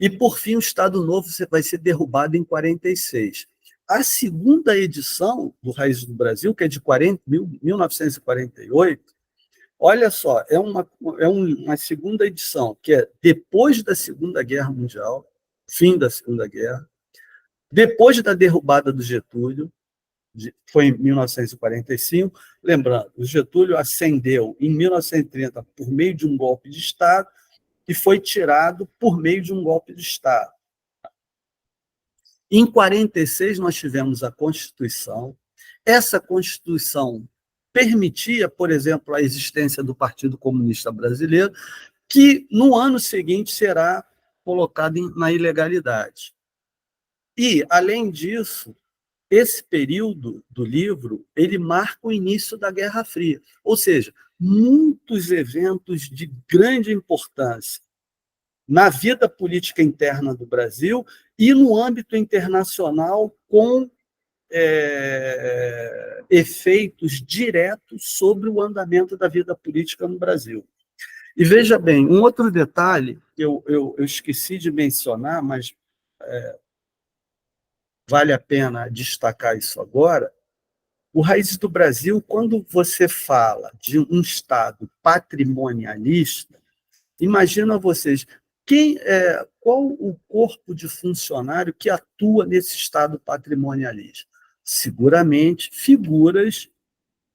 E, por fim, o Estado Novo vai ser derrubado em 46. A segunda edição do Raízes do Brasil, que é de 1948, olha só, é uma segunda edição, que é depois da Segunda Guerra Mundial, fim da Segunda Guerra, depois da derrubada do Getúlio, foi em 1945, lembrando, o Getúlio ascendeu em 1930 por meio de um golpe de Estado e foi tirado por meio de um golpe de Estado. Em 46, nós tivemos a Constituição. Essa Constituição permitia, por exemplo, a existência do Partido Comunista Brasileiro, que no ano seguinte será colocado na ilegalidade. E, além disso, esse período do livro, ele marca o início da Guerra Fria, ou seja, muitos eventos de grande importância na vida política interna do Brasil e no âmbito internacional, com efeitos diretos sobre o andamento da vida política no Brasil. E veja bem, um outro detalhe, eu esqueci de mencionar, mas vale a pena destacar isso agora. O Raízes do Brasil, quando você fala de um Estado patrimonialista, imagina vocês, qual o corpo de funcionário que atua nesse Estado patrimonialista? Seguramente figuras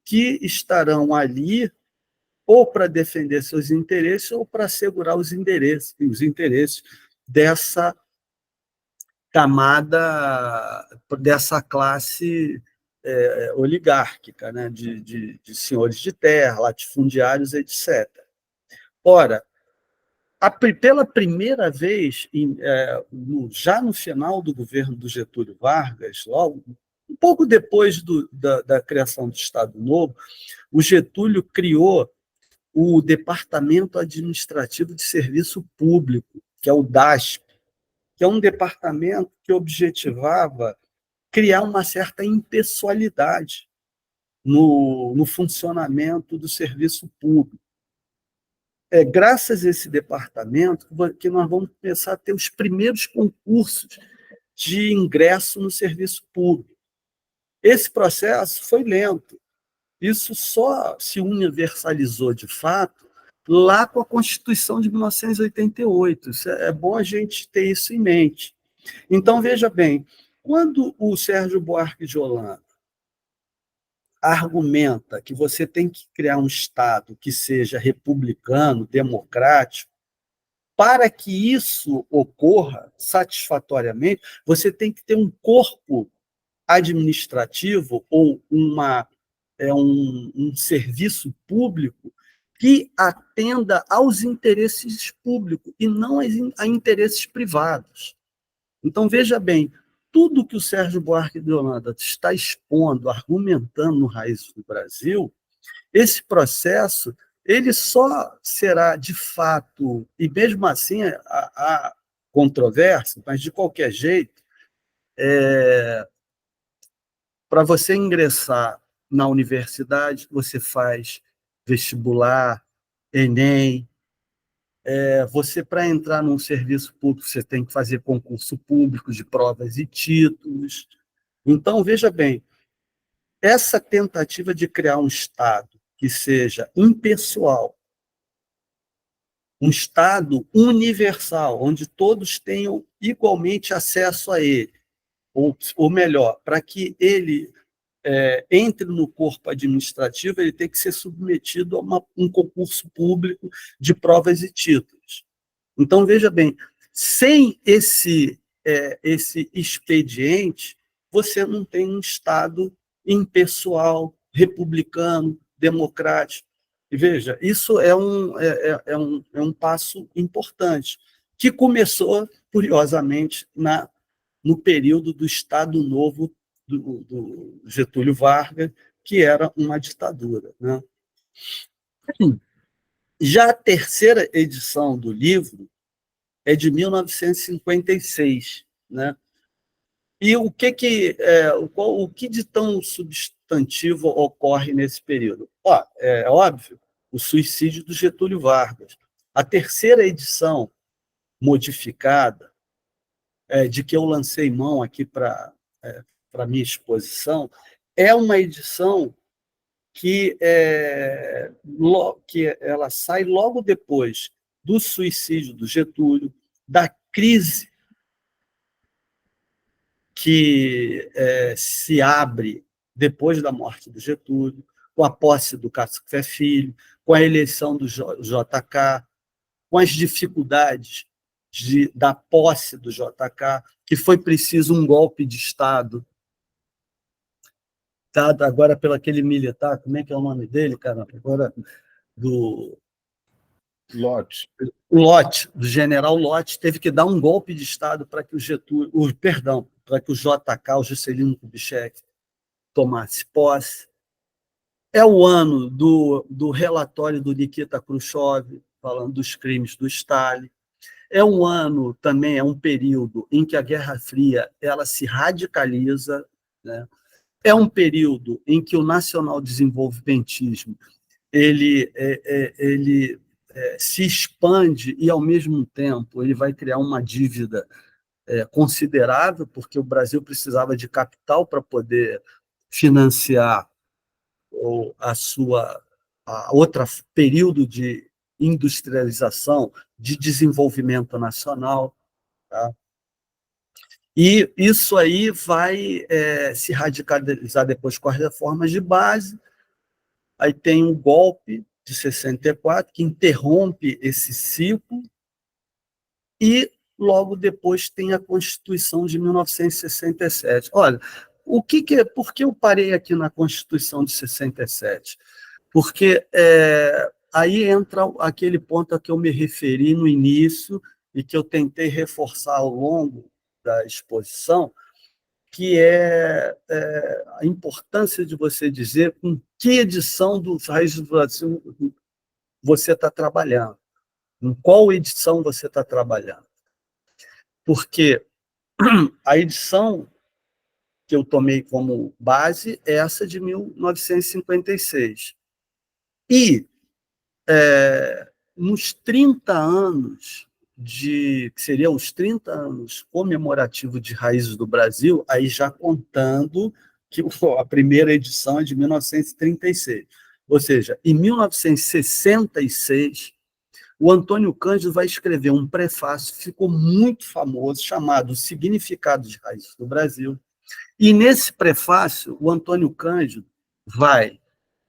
que estarão ali ou para defender seus interesses ou para assegurar os interesses dessa camada, dessa classe oligárquica, né, de senhores de terra, latifundiários, etc. Ora, pela primeira vez, já no final do governo do Getúlio Vargas, logo, um pouco depois da criação do Estado Novo, o Getúlio criou o Departamento Administrativo de Serviço Público, que é o DASP, que é um departamento que objetivava criar uma certa impessoalidade no funcionamento do serviço público. É graças a esse departamento que nós vamos começar a ter os primeiros concursos de ingresso no serviço público. Esse processo foi lento. Isso só se universalizou de fato lá com a Constituição de 1988. É bom a gente ter isso em mente. Então, veja bem, quando o Sérgio Buarque de Holanda argumenta que você tem que criar um Estado que seja republicano, democrático, para que isso ocorra satisfatoriamente, você tem que ter um corpo administrativo ou um serviço público que atenda aos interesses públicos e não a interesses privados. Então, veja bem, tudo que o Sérgio Buarque de Holanda está expondo, argumentando no Raízes do Brasil, esse processo ele só será, de fato, e mesmo assim há controvérsia, mas, de qualquer jeito, para você ingressar na universidade, você faz vestibular, Enem. Você, para entrar num serviço público, você tem que fazer concurso público de provas e títulos. Então, veja bem, essa tentativa de criar um Estado que seja impessoal, um Estado universal, onde todos tenham igualmente acesso a ele, ou melhor, para que ele entre no corpo administrativo, ele tem que ser submetido a um concurso público de provas e títulos. Então, veja bem, sem esse expediente, você não tem um Estado impessoal, republicano, democrático. E veja, isso é um passo importante, que começou, curiosamente, na no período do Estado Novo do Getúlio Vargas, que era uma ditadura, né? Já a terceira edição do livro é de 1956, né? E o que de tão substantivo ocorre nesse período? É óbvio, o suicídio do Getúlio Vargas. A terceira edição modificada, de que eu lancei mão aqui para a minha exposição, é uma edição que ela sai logo depois do suicídio do Getúlio, da crise que se abre depois da morte do Getúlio, com a posse do Cascafé Filho, com a eleição do JK, com as dificuldades da posse do JK, que foi preciso um golpe de Estado, dado agora pelo aquele militar, como é que é o nome dele, cara? Agora, do
Lott.
Do general Lott, teve que dar um golpe de Estado para que para que o JK, o Juscelino Kubitschek, tomasse posse. É o ano do relatório do Nikita Khrushchev, falando dos crimes do Stalin. É um ano também, é um período em que a Guerra Fria ela se radicaliza, né? É um período em que o nacional-desenvolvimentismo ele se expande e, ao mesmo tempo, ele vai criar uma dívida considerável, porque o Brasil precisava de capital para poder financiar a outro período de industrialização, de desenvolvimento nacional. Tá? E isso aí vai se radicalizar depois com as reformas de base. Aí tem um golpe de 64, que interrompe esse ciclo, e logo depois tem a Constituição de 1967. Olha, por que eu parei aqui na Constituição de 67? Porque aí entra aquele ponto a que eu me referi no início e que eu tentei reforçar ao longo da exposição, que é a importância de você dizer com que edição dos Raízes do Brasil você está trabalhando, em qual edição você está trabalhando. Porque a edição que eu tomei como base é essa de 1956. E nos 30 anos que seriam os 30 anos comemorativos de Raízes do Brasil, aí já contando que a primeira edição é de 1936. Ou seja, em 1966, o Antônio Cândido vai escrever um prefácio que ficou muito famoso, chamado O Significado de Raízes do Brasil. E nesse prefácio, o Antônio Cândido vai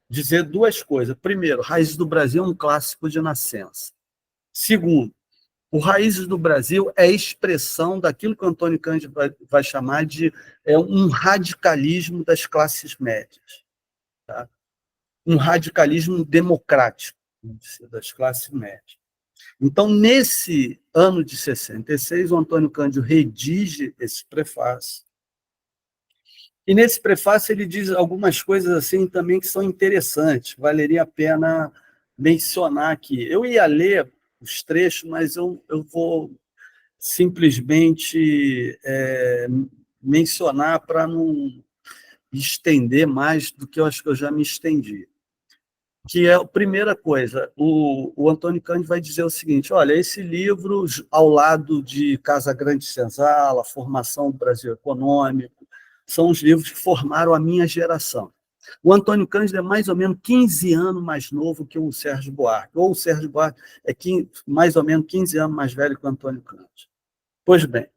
dizer duas coisas. Primeiro, Raízes do Brasil é um clássico de nascença. Segundo, o Raízes do Brasil é expressão daquilo que o Antônio Cândido vai chamar de um radicalismo das classes médias. Tá? Um radicalismo democrático das classes médias. Então, nesse ano de 66, o Antônio Cândido redige esse prefácio. E nesse prefácio ele diz algumas coisas assim também que são interessantes, valeria a pena mencionar aqui. Eu ia ler os trechos, mas eu vou simplesmente mencionar para não estender mais do que eu acho que eu já me estendi. Que é a primeira coisa, o Antônio Cândido vai dizer o seguinte: olha, esse livro, ao lado de Casa Grande Senzala, A Formação do Brasil Econômico, são os livros que formaram a minha geração. O Antônio Cândido é mais ou menos 15 anos mais novo que o Sérgio Buarque, ou o Sérgio Buarque é mais ou menos 15 anos mais velho que o Antônio Cândido. Pois bem,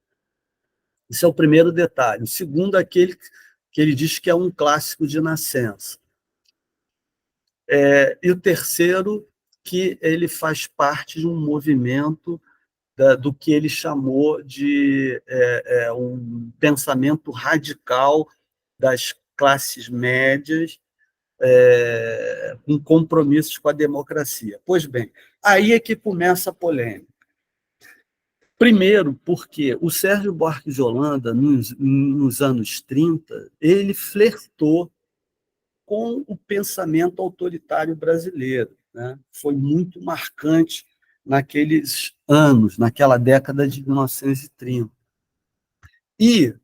esse é o primeiro detalhe. O segundo é aquele que ele diz que é um clássico de nascença. E o terceiro, que ele faz parte de um movimento do que ele chamou de um pensamento radical das classes médias, com compromissos com a democracia. Pois bem, aí é que começa a polêmica. Primeiro, porque o Sérgio Buarque de Holanda, nos anos 30, ele flertou com o pensamento autoritário brasileiro, né? Foi muito marcante naqueles anos, naquela década de 1930. E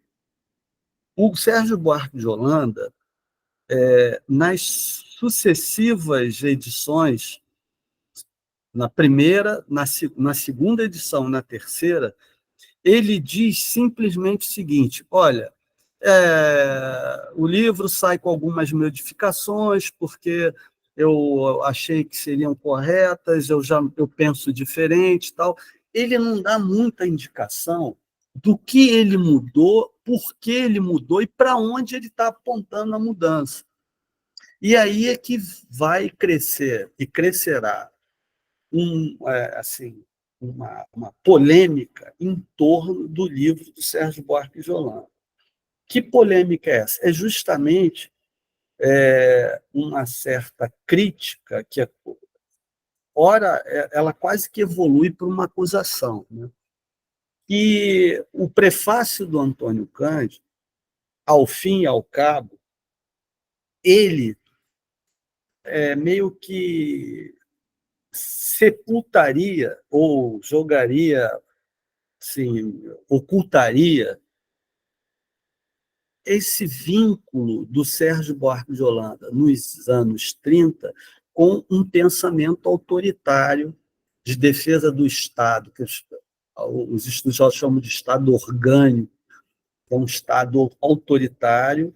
o Sérgio Buarque de Holanda, nas sucessivas edições, na primeira, na segunda edição, na terceira, ele diz simplesmente o seguinte: olha, o livro sai com algumas modificações, porque eu achei que seriam corretas, eu penso diferente e tal. Ele não dá muita indicação do que ele mudou, por que ele mudou e para onde ele está apontando a mudança. E aí é que vai crescer, e crescerá, uma polêmica em torno do livro do Sérgio Buarque de Holanda. Que polêmica é essa? É justamente uma certa crítica que, ora, ela quase que evolui para uma acusação, né? E o prefácio do Antônio Cândido, ao fim e ao cabo, ele meio que sepultaria ou jogaria, assim, ocultaria esse vínculo do Sérgio Buarque de Holanda nos anos 30 com um pensamento autoritário de defesa do Estado, que os estudiosos chamam de Estado orgânico, que é um Estado autoritário,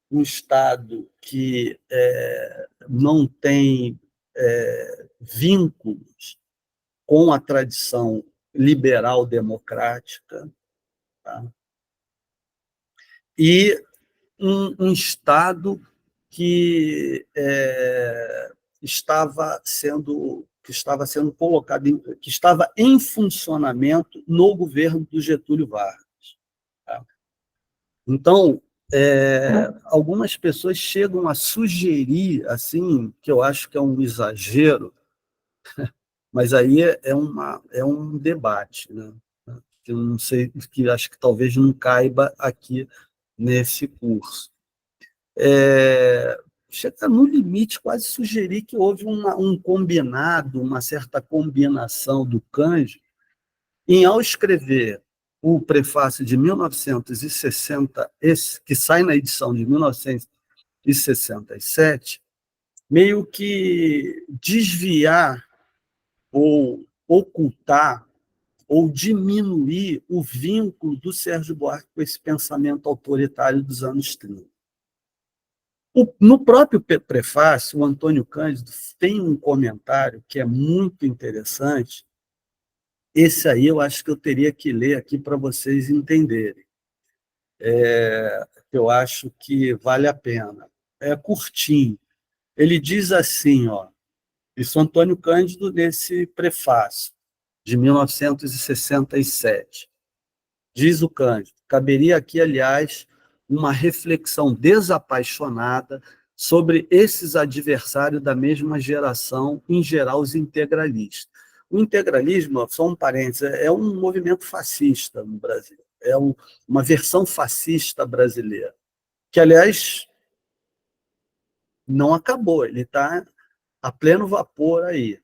um Estado que não tem vínculos com a tradição liberal democrática, tá? E um Estado que estava sendo colocado, que estava em funcionamento no governo do Getúlio Vargas, tá? Então, algumas pessoas chegam a sugerir, assim, que eu acho que é um exagero, mas aí é um debate, né? Que eu não sei, que acho que talvez não caiba aqui nesse curso. Chega no limite, quase sugerir que houve um combinado, uma certa combinação do Cândido, ao escrever o prefácio de 1960, que sai na edição de 1967, meio que desviar ou ocultar ou diminuir o vínculo do Sérgio Buarque com esse pensamento autoritário dos anos 30. No próprio prefácio, o Antônio Cândido tem um comentário que é muito interessante. Esse aí eu acho que eu teria que ler aqui para vocês entenderem. Eu acho que vale a pena. É curtinho. Ele diz assim, isso Antônio Cândido nesse prefácio, de 1967. Diz o Cândido: caberia aqui, aliás, uma reflexão desapaixonada sobre esses adversários da mesma geração, em geral os integralistas. O integralismo, só um parênteses, é um movimento fascista no Brasil, uma versão fascista brasileira, que, aliás, não acabou, ele está a pleno vapor aí.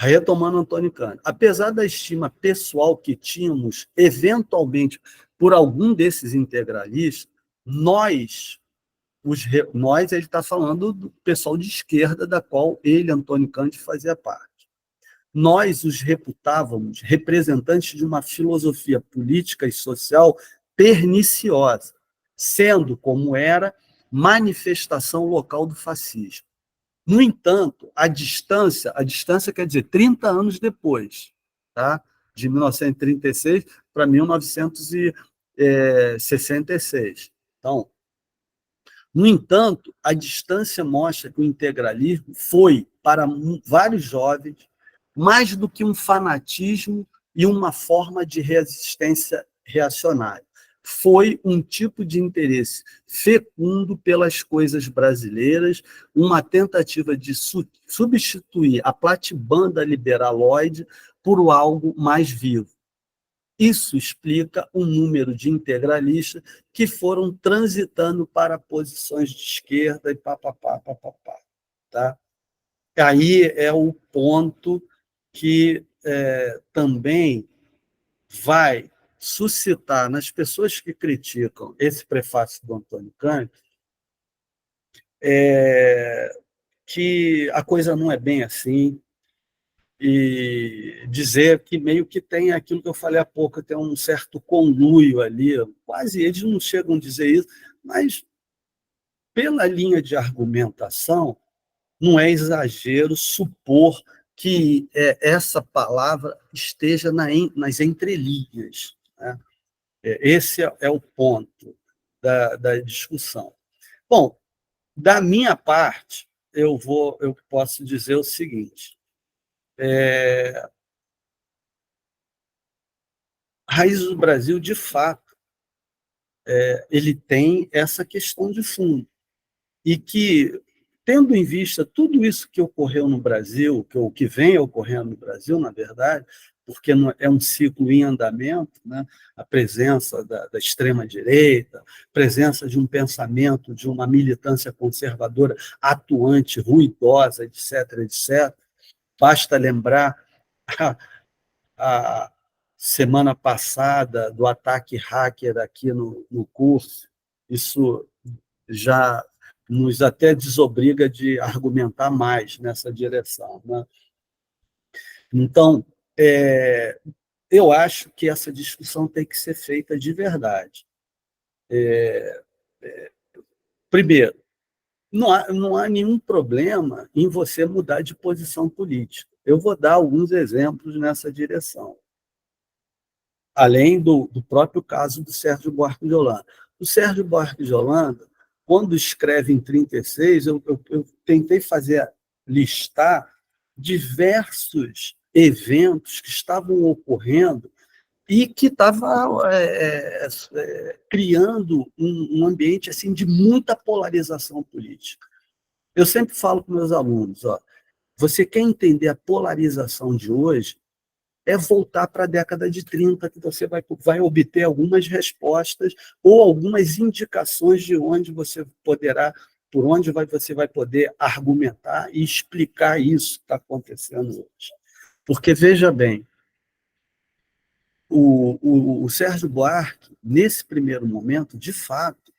Retomando Antônio Cândido, apesar da estima pessoal que tínhamos, eventualmente, por algum desses integralistas, nós, ele está falando do pessoal de esquerda, da qual ele, Antônio Cândido, fazia parte. Nós os reputávamos representantes de uma filosofia política e social perniciosa, sendo, como era, manifestação local do fascismo. No entanto, a distância quer dizer 30 anos depois, tá? De 1936 para 1966. Então, no entanto, a distância mostra que o integralismo foi, para vários jovens, mais do que um fanatismo e uma forma de resistência reacionária. Foi um tipo de interesse fecundo pelas coisas brasileiras, uma tentativa de substituir a platibanda liberaloide por algo mais vivo, Isso explica o número de integralistas que foram transitando para posições de esquerda e papapá, papapá, tá? Aí é o ponto que também vai suscitar nas pessoas que criticam esse prefácio do Antônio Cândido que a coisa não é bem assim, e dizer que meio que tem aquilo que eu falei há pouco, tem um certo conluio ali, quase eles não chegam a dizer isso, mas pela linha de argumentação, não é exagero supor que essa palavra esteja nas entrelinhas, né? Esse é o ponto da discussão. Bom, da minha parte, eu posso dizer o seguinte: Raízes do Brasil, de fato, ele tem essa questão de fundo. E que, tendo em vista tudo isso que ocorreu no Brasil, que o que vem ocorrendo no Brasil, na verdade, porque é um ciclo em andamento, né? A presença da extrema-direita, presença de um pensamento, de uma militância conservadora atuante, ruidosa, etc., etc. Basta lembrar a semana passada do ataque hacker aqui no curso, isso já nos até desobriga de argumentar mais nessa direção, né? Então, eu acho que essa discussão tem que ser feita de verdade. Primeiro, não há nenhum problema em você mudar de posição política. Eu vou dar alguns exemplos nessa direção, além do próprio caso do Sérgio Buarque de Holanda. O Sérgio Buarque de Holanda, quando escreve em 1936, eu tentei listar diversos eventos que estavam ocorrendo e que estava criando um ambiente assim de muita polarização política. Eu sempre falo com meus alunos, você quer entender a polarização de hoje, é voltar para a década de 30, que você vai obter algumas respostas ou algumas indicações de onde você poderá, por onde você vai poder argumentar e explicar isso que está acontecendo hoje. Porque, veja bem, o Sérgio Buarque, nesse primeiro momento, de fato,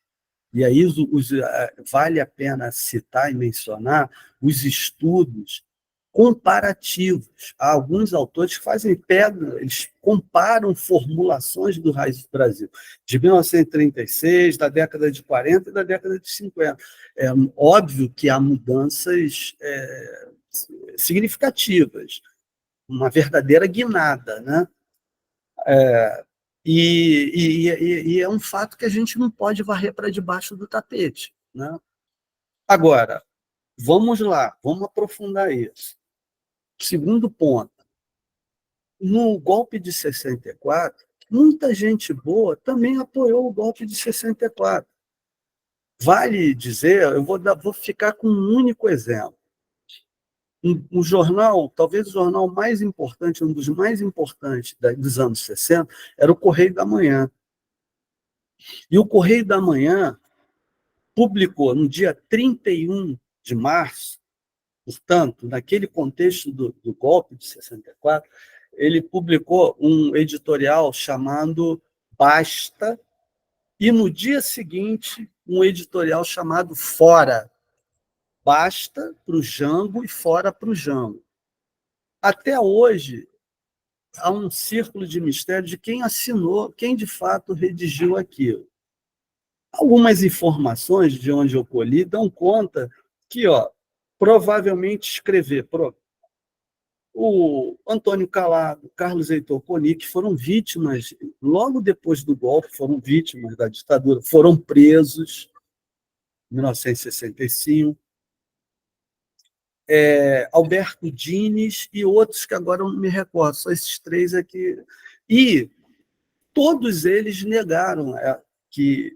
e aí vale a pena citar e mencionar os estudos comparativos. Há alguns autores que eles comparam formulações do Raízes do Brasil, de 1936, da década de 40 e da década de 50. É óbvio que há mudanças significativas, uma verdadeira guinada, né? E é um fato que a gente não pode varrer para debaixo do tapete, né? Agora, vamos lá, vamos aprofundar isso. Segundo ponto, no golpe de 64, muita gente boa também apoiou o golpe de 64. Vale dizer, eu vou ficar com um único exemplo. Um jornal, talvez o jornal mais importante, um dos mais importantes dos anos 60, era o Correio da Manhã. E o Correio da Manhã publicou, no dia 31 de março, portanto, naquele contexto do golpe de 64, ele publicou um editorial chamado Basta, e no dia seguinte, um editorial chamado Fora. Basta para o Jango e fora para o Jango. Até hoje, há um círculo de mistério de quem assinou, quem de fato redigiu aquilo. Algumas informações de onde eu colhi dão conta que, provavelmente escrever o Antônio Calado, Carlos Heitor Coni, que foram vítimas, logo depois do golpe, foram vítimas da ditadura, foram presos em 1965. Alberto Dines e outros que agora eu não me recordo, só esses três aqui. E todos eles negaram que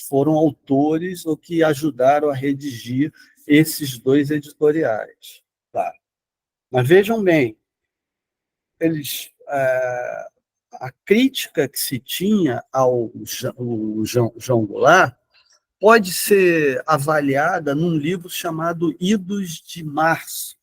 foram autores ou que ajudaram a redigir esses dois editoriais. Tá. Mas vejam bem, eles a crítica que se tinha ao João Goulart pode ser avaliada num livro chamado Idos de Março,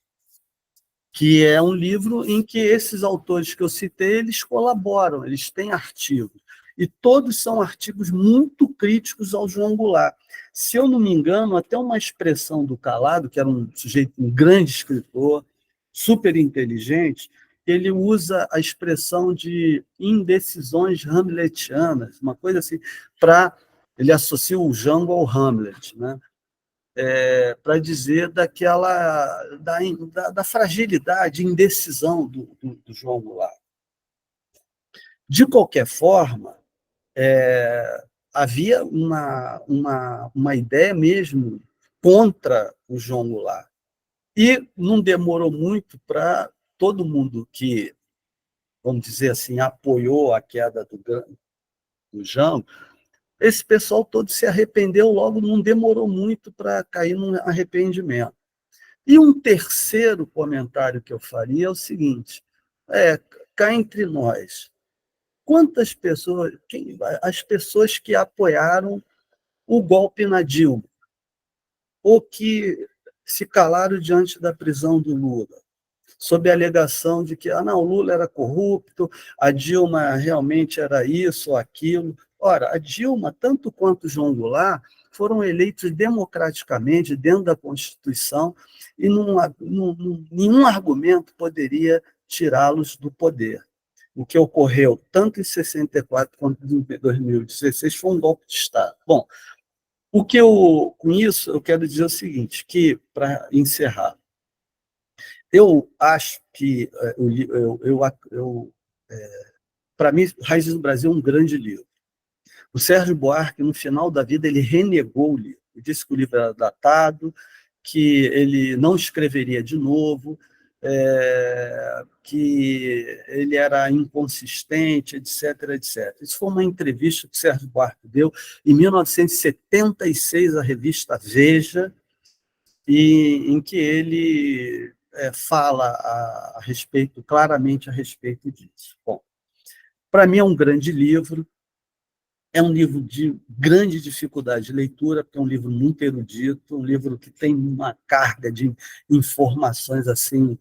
que é um livro em que esses autores que eu citei, eles colaboram, eles têm artigos, e todos são artigos muito críticos ao João Goulart. Se eu não me engano, até uma expressão do Calado, que era um sujeito, um grande escritor, super inteligente, ele usa a expressão de indecisões hamletianas, uma coisa assim, ele associa o Jango ao Hamlet, né? Para dizer da fragilidade, indecisão do João Goulart. De qualquer forma, havia uma ideia mesmo contra o João Goulart. E não demorou muito para todo mundo que, vamos dizer assim, apoiou a queda do Jango, esse pessoal todo se arrependeu logo, não demorou muito para cair num arrependimento. E um terceiro comentário que eu faria é o seguinte, cá entre nós, quantas pessoas, as pessoas que apoiaram o golpe na Dilma, ou que se calaram diante da prisão do Lula, sob a alegação de que não, o Lula era corrupto, a Dilma realmente era isso ou aquilo. Ora, a Dilma, tanto quanto o João Goulart, foram eleitos democraticamente dentro da Constituição e nenhum argumento poderia tirá-los do poder. O que ocorreu tanto em 64 quanto em 2016 foi um golpe de Estado. Bom, com isso eu quero dizer o seguinte, que, para encerrar, eu acho que, para mim, Raízes do Brasil é um grande livro. O Sérgio Buarque, no final da vida, ele renegou o livro. Ele disse que o livro era datado, que ele não escreveria de novo, que ele era inconsistente, etc., etc. Isso foi uma entrevista que o Sérgio Buarque deu em 1976 à revista Veja, em que ele fala claramente a respeito disso. Bom, para mim é um grande livro, é um livro de grande dificuldade de leitura, porque é um livro muito erudito, um livro que tem uma carga de informações assim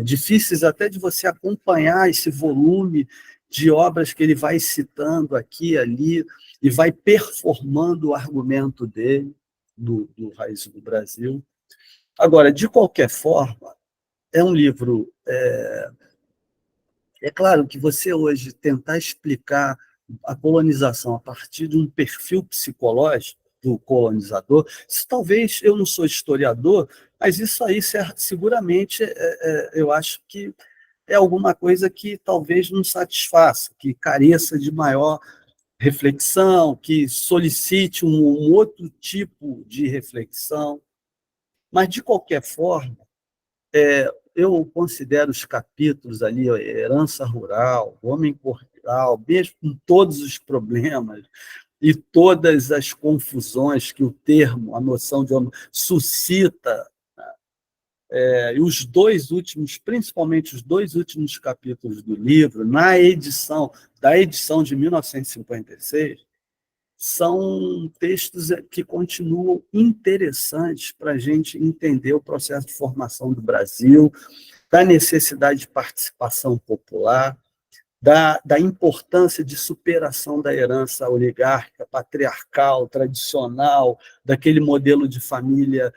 difíceis até de você acompanhar esse volume de obras que ele vai citando aqui e ali, e vai performando o argumento dele, do Raízes do Brasil. Agora, de qualquer forma, é um livro... É claro que você hoje tentar explicar a colonização a partir de um perfil psicológico do colonizador, isso, talvez, eu não sou historiador, mas isso aí seguramente eu acho que é alguma coisa que talvez não satisfaça, que careça de maior reflexão, que solicite um outro tipo de reflexão. Mas, de qualquer forma, eu considero os capítulos ali, herança rural, homem corporal, mesmo com todos os problemas e todas as confusões que o termo, a noção de homem, suscita, e os dois últimos, principalmente os dois últimos capítulos do livro, da edição de 1956, são textos que continuam interessantes para a gente entender o processo de formação do Brasil, da necessidade de participação popular, da importância de superação da herança oligárquica, patriarcal, tradicional, daquele modelo de família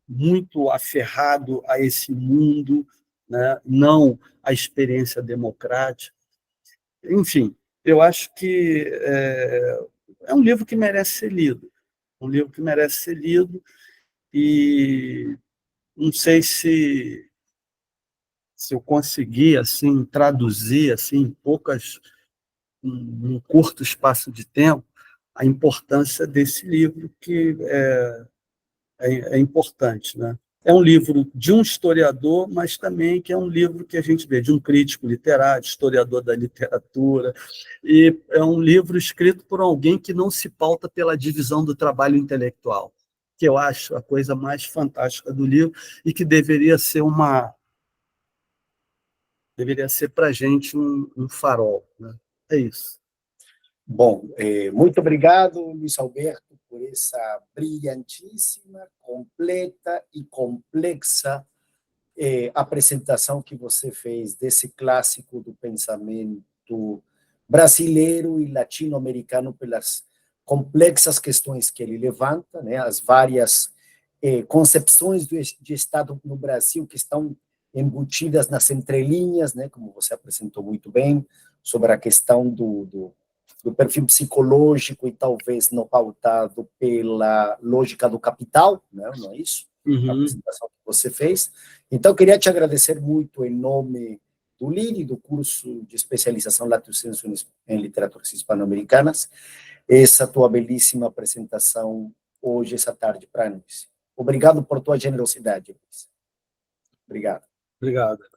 muito aferrado a esse mundo, né? Não à experiência democrática. Enfim, eu acho que é um livro que merece ser lido. Um livro que merece ser lido, e não sei se eu conseguir assim, traduzir assim, num curto espaço de tempo, a importância desse livro, que é importante, né? É um livro de um historiador, mas também que é um livro que a gente vê de um crítico literário, historiador da literatura, e é um livro escrito por alguém que não se pauta pela divisão do trabalho intelectual, que eu acho a coisa mais fantástica do livro e que deveria ser deveria ser para a gente um farol, né? É isso.
Bom, muito obrigado, Luiz Alberto, por essa brilhantíssima, completa e complexa apresentação que você fez desse clássico do pensamento brasileiro e latino-americano pelas complexas questões que ele levanta, né, as várias concepções de Estado no Brasil que estão embutidas nas entrelinhas, né, como você apresentou muito bem, sobre a questão do perfil psicológico e talvez não pautado pela lógica do capital, né, não é isso? A apresentação que você fez. Então, queria te agradecer muito em nome do LIRI, do curso de especialização Lato Sensu em Literaturas Hispano-Americanas, essa tua belíssima apresentação hoje, essa tarde, para nós. Obrigado por tua generosidade, Luiz. Obrigado.
Obrigado.